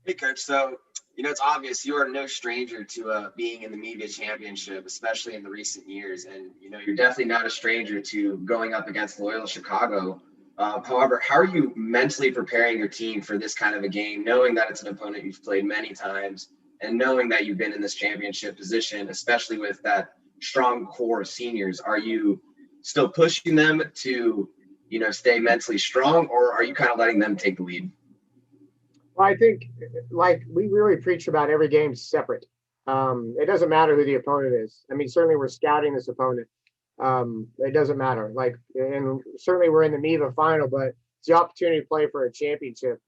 Hey, Coach. So it's obvious you are no stranger to being in the media championship, especially in the recent years. And, you're definitely not a stranger to going up against Loyola Chicago. However, how are you mentally preparing your team for this kind of a game, knowing that it's an opponent you've played many times and knowing that you've been in this championship position, especially with that strong core of seniors? Are you still pushing them to, stay mentally strong, or are you kind of letting them take the lead? Well, I think, like, we really preach about every game separate. It doesn't matter who the opponent is. I mean, certainly we're scouting this opponent. It doesn't matter. And certainly we're in the MIVA final, but it's the opportunity to play for a championship.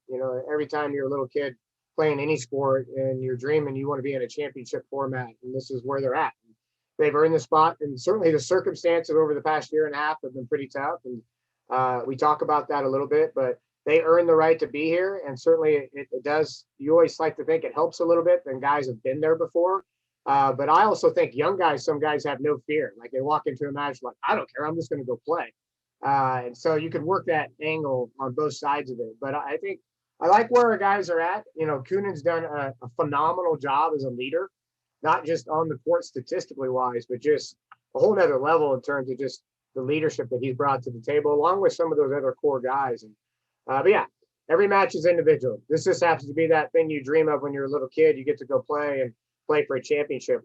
Every time you're a little kid playing any sport and you're dreaming, you want to be in a championship format, and this is where they're at. They've earned the spot, and certainly the circumstances over the past year and a half have been pretty tough. And we talk about that a little bit, but they earn the right to be here. And certainly it does. You always like to think it helps a little bit than guys have been there before. But I also think some guys have no fear. Like they walk into a match like, I don't care, I'm just going to go play. And so you can work that angle on both sides of it. But I think I like where our guys are at. Kunin's done a phenomenal job as a leader, not just on the court statistically wise, but just a whole nother level in terms of just the leadership that he's brought to the table, along with some of those other core guys. And but yeah, every match is individual. This just happens to be that thing you dream of when you're a little kid. You get to go play for a championship,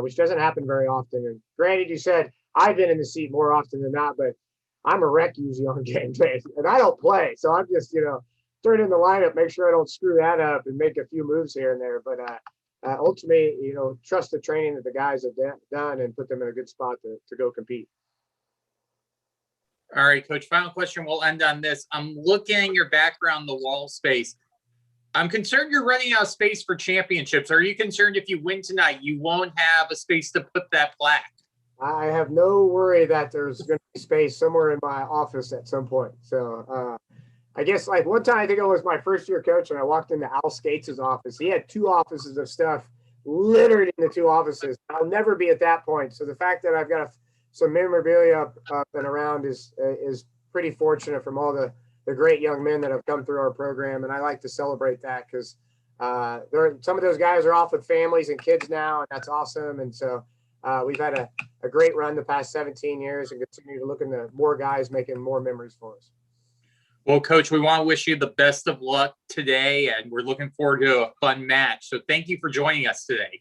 which doesn't happen very often. And granted, you said I've been in the seat more often than not, but I'm a wreck usually on game day, and I don't play. So I'm just, turn in the lineup, make sure I don't screw that up and make a few moves here and there. But ultimately, trust the training that the guys have done and put them in a good spot to go compete. All right, Coach, final question. We'll end on this. I'm looking at your background, the wall space. I'm concerned you're running out of space for championships. Are you concerned if you win tonight, you won't have a space to put that plaque? I have no worry that there's going to be space somewhere in my office at some point. So I guess like one time, I think it was my first year coach, and I walked into Al Skates' office. He had 2 offices of stuff littered in the 2 offices. I'll never be at that point. So the fact that I've got some memorabilia up and around is pretty fortunate from all the the great young men that have come through our program. And I like to celebrate that because some of those guys are off with families and kids now, and that's awesome. And so we've had a great run the past 17 years and continue to look into more guys making more memories for us. Well, Coach, we want to wish you the best of luck today, and we're looking forward to a fun match. So thank you for joining us today.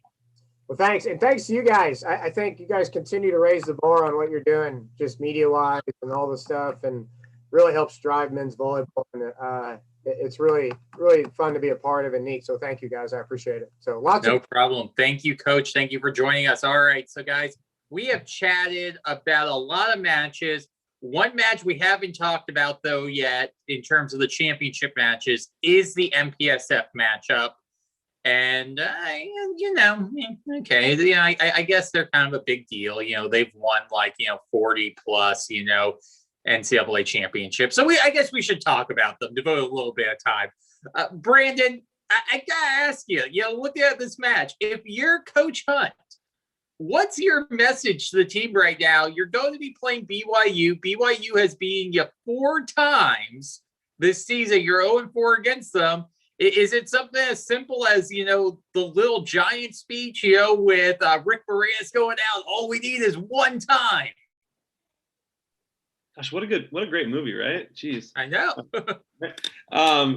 Well, thanks. And thanks to you guys. I think you guys continue to raise the bar on what you're doing, just media-wise and all the stuff, and really helps drive men's volleyball. And it's really, really fun to be a part of and neat. So thank you, guys. I appreciate it. So No problem. Thank you, Coach. Thank you for joining us. All right. So, guys, we have chatted about a lot of matches. One match we haven't talked about, though, yet in terms of the championship matches is the MPSF matchup. And, okay, I guess they're kind of a big deal. They've won 40 plus, NCAA championship. So I guess we should talk about them, devote a little bit of time. Brandon, I got to ask you, looking at this match, if you're Coach Hunt, what's your message to the team right now? You're going to be playing BYU. BYU has beaten you 4 times this season. You're 0-4 against them. Is it something as simple as, the little giant speech, with Rick Moranis going out, all we need is one time? Gosh, what a great movie, right? Jeez. I know.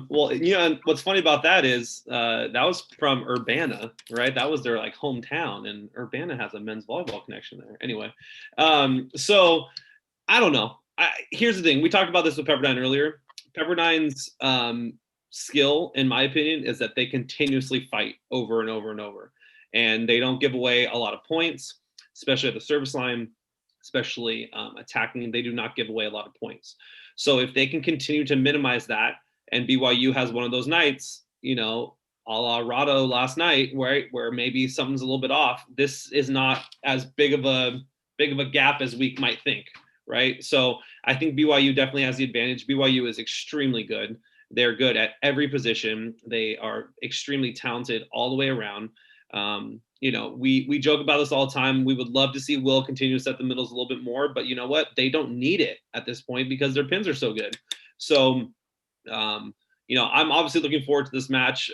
Well, and what's funny about that is that was from Urbana, right? That was their hometown, and Urbana has a men's volleyball connection there. Anyway, so I don't know. Here's the thing. We talked about this with Pepperdine earlier. Pepperdine's skill, in my opinion, is that they continuously fight over and over and over, and they don't give away a lot of points, especially at the service line. Especially attacking, they do not give away a lot of points. So if they can continue to minimize that, and BYU has one of those nights, a la Rado last night, where maybe something's a little bit off, this is not as big of a gap as we might think, right? So I think BYU definitely has the advantage. BYU is extremely good. They're good at every position. They are extremely talented all the way around. We joke about this all the time. We would love to see Will continue to set the middles a little bit more, but you know what? They don't need it at this point because their pins are so good. So, I'm obviously looking forward to this match.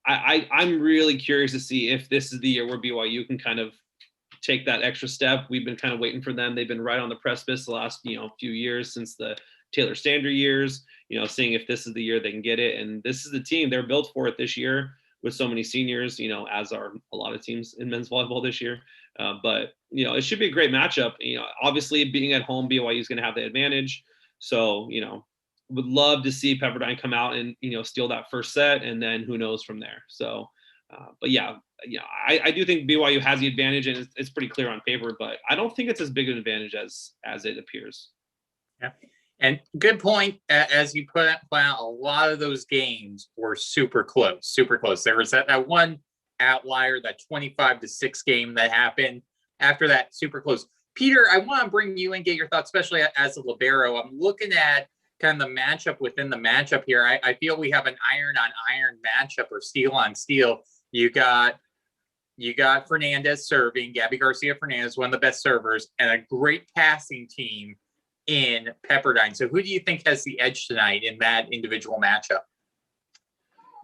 I'm really curious to see if this is the year where BYU can kind of take that extra step. We've been kind of waiting for them. They've been right on the precipice the last, few years since the Taylor Stander years, seeing if this is the year they can get it. And this is the team. They're built for it this year, with so many seniors, as are a lot of teams in men's volleyball this year. But it should be a great matchup. Obviously being at home, BYU is going to have the advantage. So, would love to see Pepperdine come out and, steal that first set, and then who knows from there. So, but yeah, I do think BYU has the advantage, and it's pretty clear on paper, but I don't think it's as big an advantage as it appears. Yeah. And good point. As you put out, a lot of those games were super close. There was that one outlier, that 25-6 game that happened after that, super close. Peter, I want to bring you in, get your thoughts, especially as a libero. I'm looking at kind of the matchup within the matchup here. I feel we have an iron on iron matchup, or steel on steel. You got Fernandez serving, Gabby Garcia Fernandez, one of the best servers, and a great passing team in Pepperdine. So who do you think has the edge tonight in that individual matchup?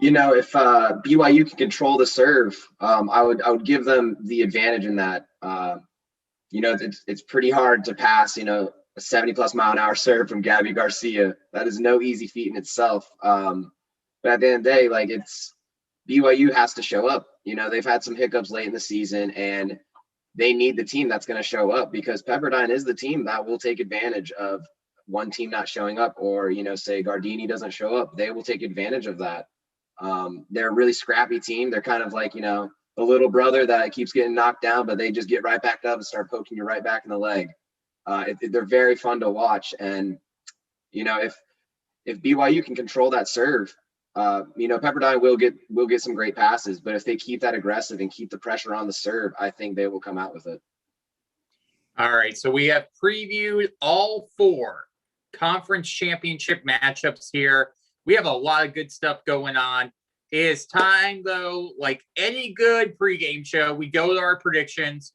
If BYU can control the serve, I would give them the advantage in that. It's pretty hard to pass, a 70+ mile an hour serve from Gabby Garcia. That is no easy feat in itself. But at the end of the day, it's BYU has to show up. They've had some hiccups late in the season, and they need the team that's going to show up, because Pepperdine is the team that will take advantage of one team not showing up, or, say Gardini doesn't show up. They will take advantage of that. They're a really scrappy team. They're kind of like, the little brother that keeps getting knocked down, but they just get right back up and start poking you right back in the leg. They're very fun to watch. And, if BYU can control that serve, Pepperdine will get some great passes, but if they keep that aggressive and keep the pressure on the serve, I think they will come out with it. All right. So we have previewed all 4 conference championship matchups here. We have a lot of good stuff going on. It is time, though, like any good pregame show, we go to our predictions.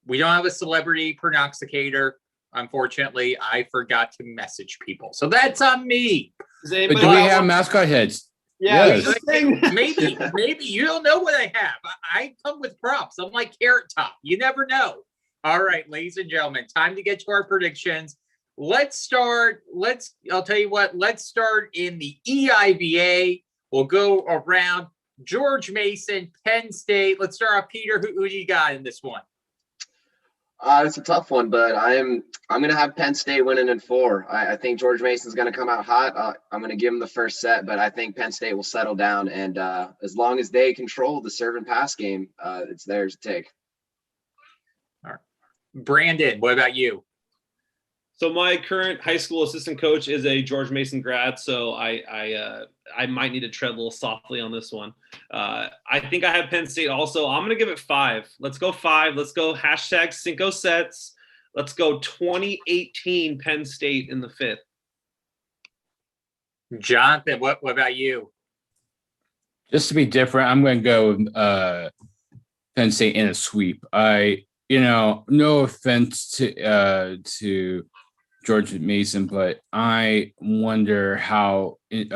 We don't have a celebrity prognosticator. Unfortunately, I forgot to message people. So that's on me. Does But anybody do we else- have mascot heads? Yeah, Yes. that's the thing. Maybe you don't know what I have. I come with props. I'm like Carrot Top. You never know. All right, ladies and gentlemen, time to get to our predictions. Let's start. I'll tell you what, let's start in the EIVA. We'll go around. George Mason, Penn State. Let's start off. Peter, who do you got in this one? It's a tough one, but I'm going to have Penn State winning in 4. I think George Mason's going to come out hot. I'm going to give him the first set, but I think Penn State will settle down. And as long as they control the serve and pass game, it's theirs to take. All right. Brandon, what about you? So my current high school assistant coach is a George Mason grad, so I might need to tread a little softly on this one. I think I have Penn State also. I'm going to give it 5. Let's go 5. Let's go hashtag Cinco Sets. Let's go 2018 Penn State in the 5th. Jonathan, what about you? Just to be different, I'm going to go with Penn State in a sweep. No offense to George Mason, but I wonder how if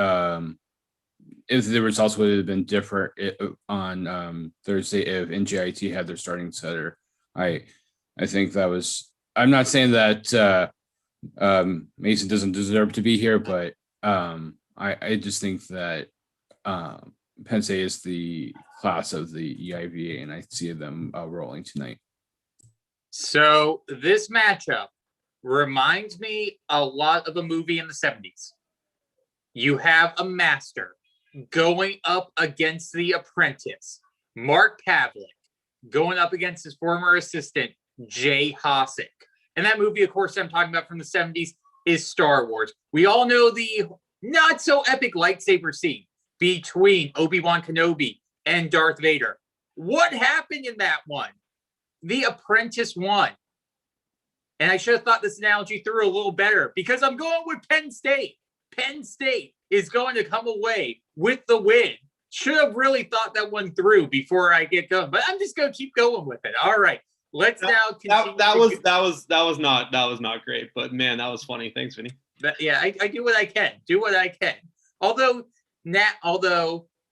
the results would have been different on Thursday if NJIT had their starting setter. I think that was. I'm not saying that Mason doesn't deserve to be here, but I just think that Penn State is the class of the EIVA, and I see them rolling tonight. So this matchup reminds me a lot of a movie in the 70s. You have a master going up against the apprentice, Mark Pavlik, going up against his former assistant, Jay Hossack. And that movie, of course, I'm talking about from the 70s is Star Wars. We all know the not so epic lightsaber scene between Obi-Wan Kenobi and Darth Vader. What happened in that one? The apprentice won. And I should have thought this analogy through a little better because I'm going with Penn State. Penn State is going to come away with the win. Should have really thought that one through before I get going, but I'm just going to keep going with it. All right, let's now continue. That was not great, but man, that was funny. Thanks, Vinny. Yeah, I do what I can. Do what I can. Although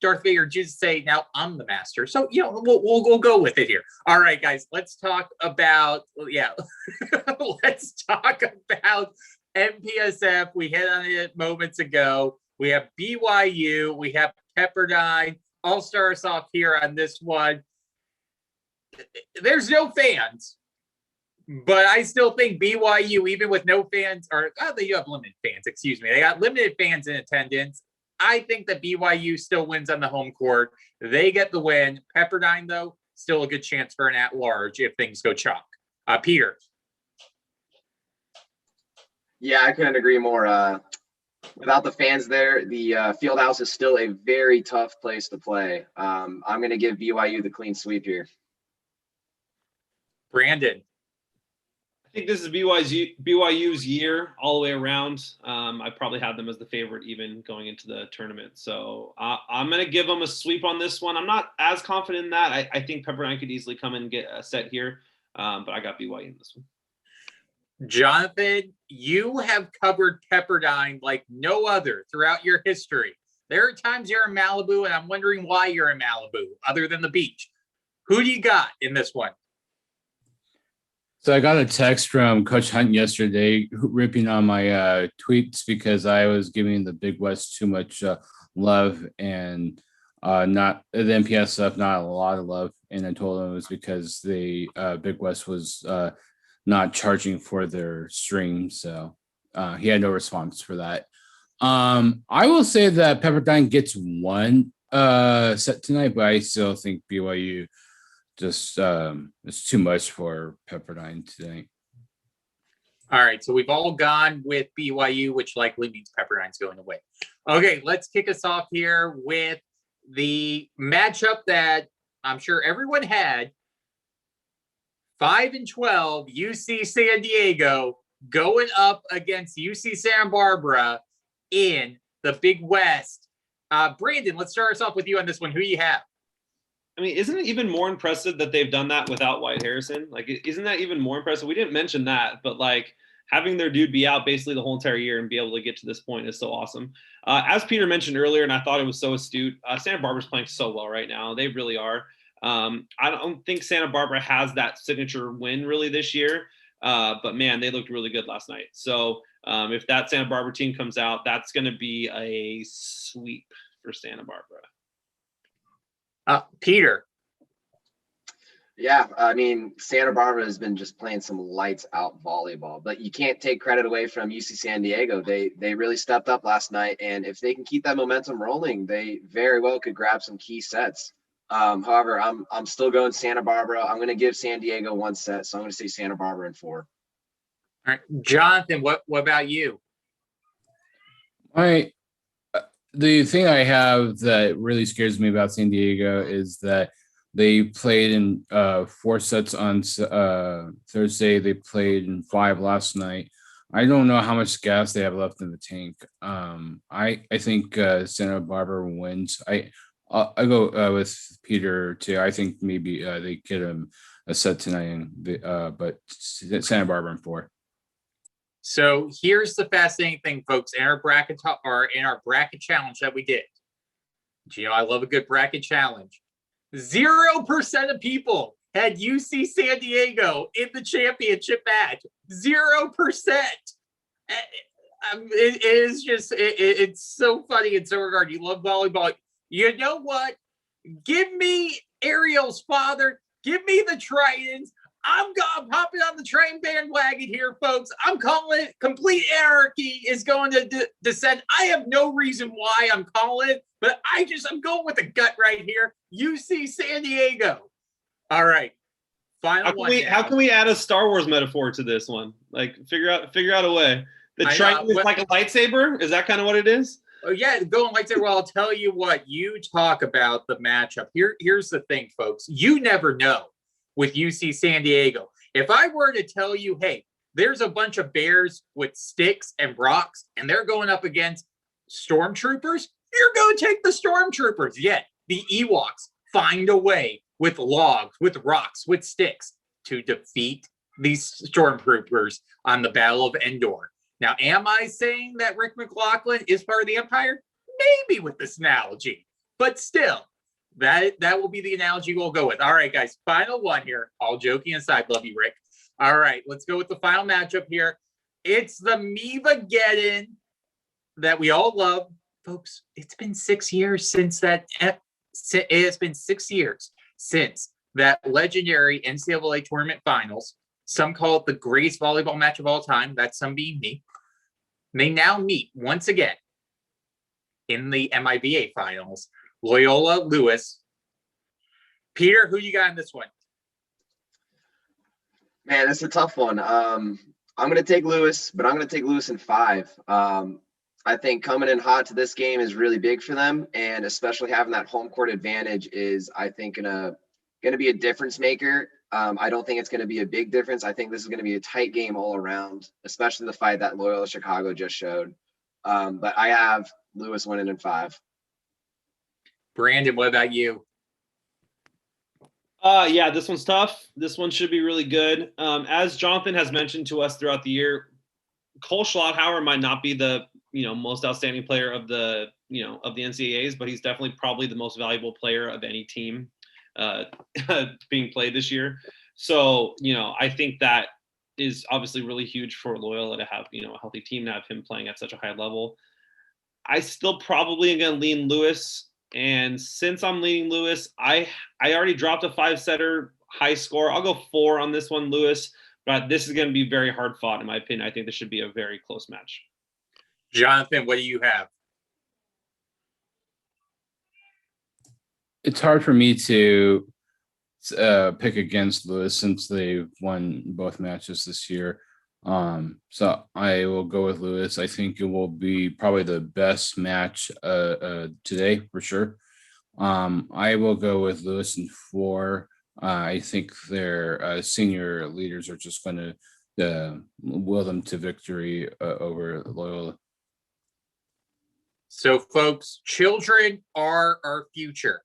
Darth Vader did say, "Now I'm the master," so we'll go with it here. All right, guys, let's talk about let's talk about MPSF. We hit on it moments ago. We have BYU. We have Pepperdine. I'll start us off here on this one. There's no fans, but I still think BYU, even with no fans, they have limited fans. Excuse me, they got limited fans in attendance. I think that BYU still wins on the home court. They get the win. Pepperdine, though, still a good chance for an at-large if things go chalk. Peter. Yeah, I couldn't agree more. Without the fans there, the field house is still a very tough place to play. I'm going to give BYU the clean sweep here. Brandon. I think this is BYU's year all the way around. I probably have them as the favorite even going into the tournament. So I'm going to give them a sweep on this one. I'm not as confident in that. I think Pepperdine could easily come and get a set here, but I got BYU in this one. Jonathan, you have covered Pepperdine like no other throughout your history. There are times you're in Malibu, and I'm wondering why you're in Malibu other than the beach. Who do you got in this one? So I got a text from Coach Hunt yesterday ripping on my tweets because I was giving the Big West too much love and not the MPS stuff, not a lot of love. And I told him it was because the Big West was not charging for their stream. So he had no response for that. I will say that Pepperdine gets one set tonight, but I still think BYU just it's too much for Pepperdine tonight. All right, so we've all gone with BYU, which likely means Pepperdine's going away. Okay, let's kick us off here with the matchup that I'm sure everyone had. 5-12, UC San Diego going up against UC Santa Barbara in the Big West. Brandon, let's start us off with you on this one. Who do you have? I mean, isn't it even more impressive that they've done that without Wyatt Harrison? Like, isn't that even more impressive? We didn't mention that, but like having their dude be out basically the whole entire year and be able to get to this point is so awesome. As Peter mentioned earlier, and I thought it was so astute, Santa Barbara's playing so well right now. They really are. I don't think Santa Barbara has that signature win really this year, but man, they looked really good last night. So if that Santa Barbara team comes out, that's going to be a sweep for Santa Barbara. Peter. Yeah, I mean, Santa Barbara has been just playing some lights out volleyball, but you can't take credit away from UC San Diego. They really stepped up last night, and if they can keep that momentum rolling, they very well could grab some key sets. However, I'm still going Santa Barbara. I'm going to give San Diego 1 set, so I'm going to say Santa Barbara in 4. All right, Jonathan, what about you? The thing I have that really scares me about San Diego is that they played in 4 sets on Thursday. They played in 5 last night. I don't know how much gas they have left in the tank. I think Santa Barbara wins. I go with Peter too. I think maybe they get a set tonight, but Santa Barbara in 4. So here's the fascinating thing, folks. In our bracket challenge that we did, I love a good bracket challenge. 0% of people had UC San Diego in the championship match. 0%. It is just, it's so funny in so regard. You love volleyball. You know what? Give me Ariel's father. Give me the Tritons. I'm hopping on the train bandwagon here, folks. I'm calling it complete anarchy is going to descend. I have no reason why I'm calling it, but I'm going with the gut right here. UC San Diego. All right. Final one. How can we add a Star Wars metaphor to this one? Like figure out a way. The Triton is like a lightsaber? Is that kind of what it is? Oh yeah, going lightsaber. Well, I'll tell you what. You talk about the matchup. Here's the thing, folks. You never know with UC San Diego. If I were to tell you, hey, there's a bunch of bears with sticks and rocks, and they're going up against stormtroopers, you're going to take the stormtroopers. Yet the Ewoks find a way with logs, with rocks, with sticks to defeat these stormtroopers on the Battle of Endor. Now, am I saying that Rick McLaughlin is part of the Empire? Maybe with this analogy, but still, that will be the analogy we'll go with. All right, guys, final one here. All joking aside, love you, Rick. All right, let's go with the final matchup here. It's the Mevageddon that we all love. Folks, it's been 6 years since that. It has been 6 years since that legendary NCAA tournament finals. Some call it the greatest volleyball match of all time. That's some being me. They now meet once again in the MIVA finals. Loyola Lewis. Peter, who you got in this one? Man, it's a tough one. I'm going to take Lewis, but I'm going to take Lewis in 5. I think coming in hot to this game is really big for them, and especially having that home court advantage is, I think, going to be a difference maker. I don't think it's going to be a big difference. I think this is going to be a tight game all around, especially the fight that Loyola Chicago just showed. But I have Lewis winning in 5. Brandon, what about you? Yeah, this one's tough. This one should be really good. As Jonathan has mentioned to us throughout the year, Cole Schlotthauer might not be the most outstanding player of the of the NCAAs, but he's definitely probably the most valuable player of any team being played this year. So I think that is obviously really huge for Loyola to have a healthy team, to have him playing at such a high level. I still probably am going to lean Lewis. And since I'm leaning Lewis, I already dropped a 5-setter high score. I'll go 4 on this one, Lewis. But this is going to be very hard fought, in my opinion. I think this should be a very close match. Jonathan, what do you have? It's hard for me to pick against Lewis since they've won both matches this year. So I will go with Lewis. I think it will be probably the best match today for sure. I will go with Lewis in 4. I think their senior leaders are just going to will them to victory over Loyola. So, folks, children are our future.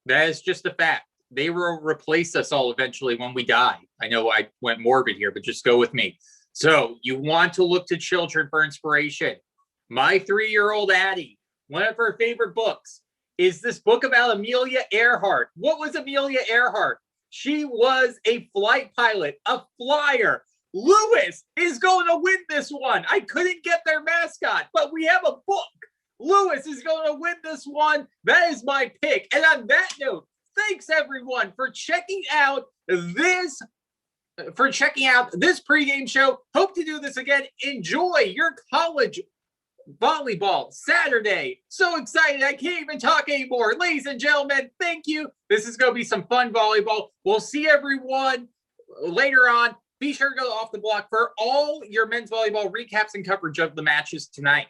That is just a fact. They will replace us all eventually when we die. I know I went morbid here, but just go with me. So you want to look to children for inspiration. My 3-year-old Addie, one of her favorite books is this book about Amelia Earhart. What was Amelia Earhart? She was a flight pilot, a flyer. Lewis is going to win this one. I couldn't get their mascot, but we have a book. Lewis is going to win this one. That is my pick. And on that note, thanks everyone for checking out this pregame show. Hope to do this again. Enjoy your college volleyball Saturday. So excited. I can't even talk anymore. Ladies and gentlemen, thank you. This is going to be some fun volleyball. We'll see everyone later on. Be sure to go off the block for all your men's volleyball recaps and coverage of the matches tonight.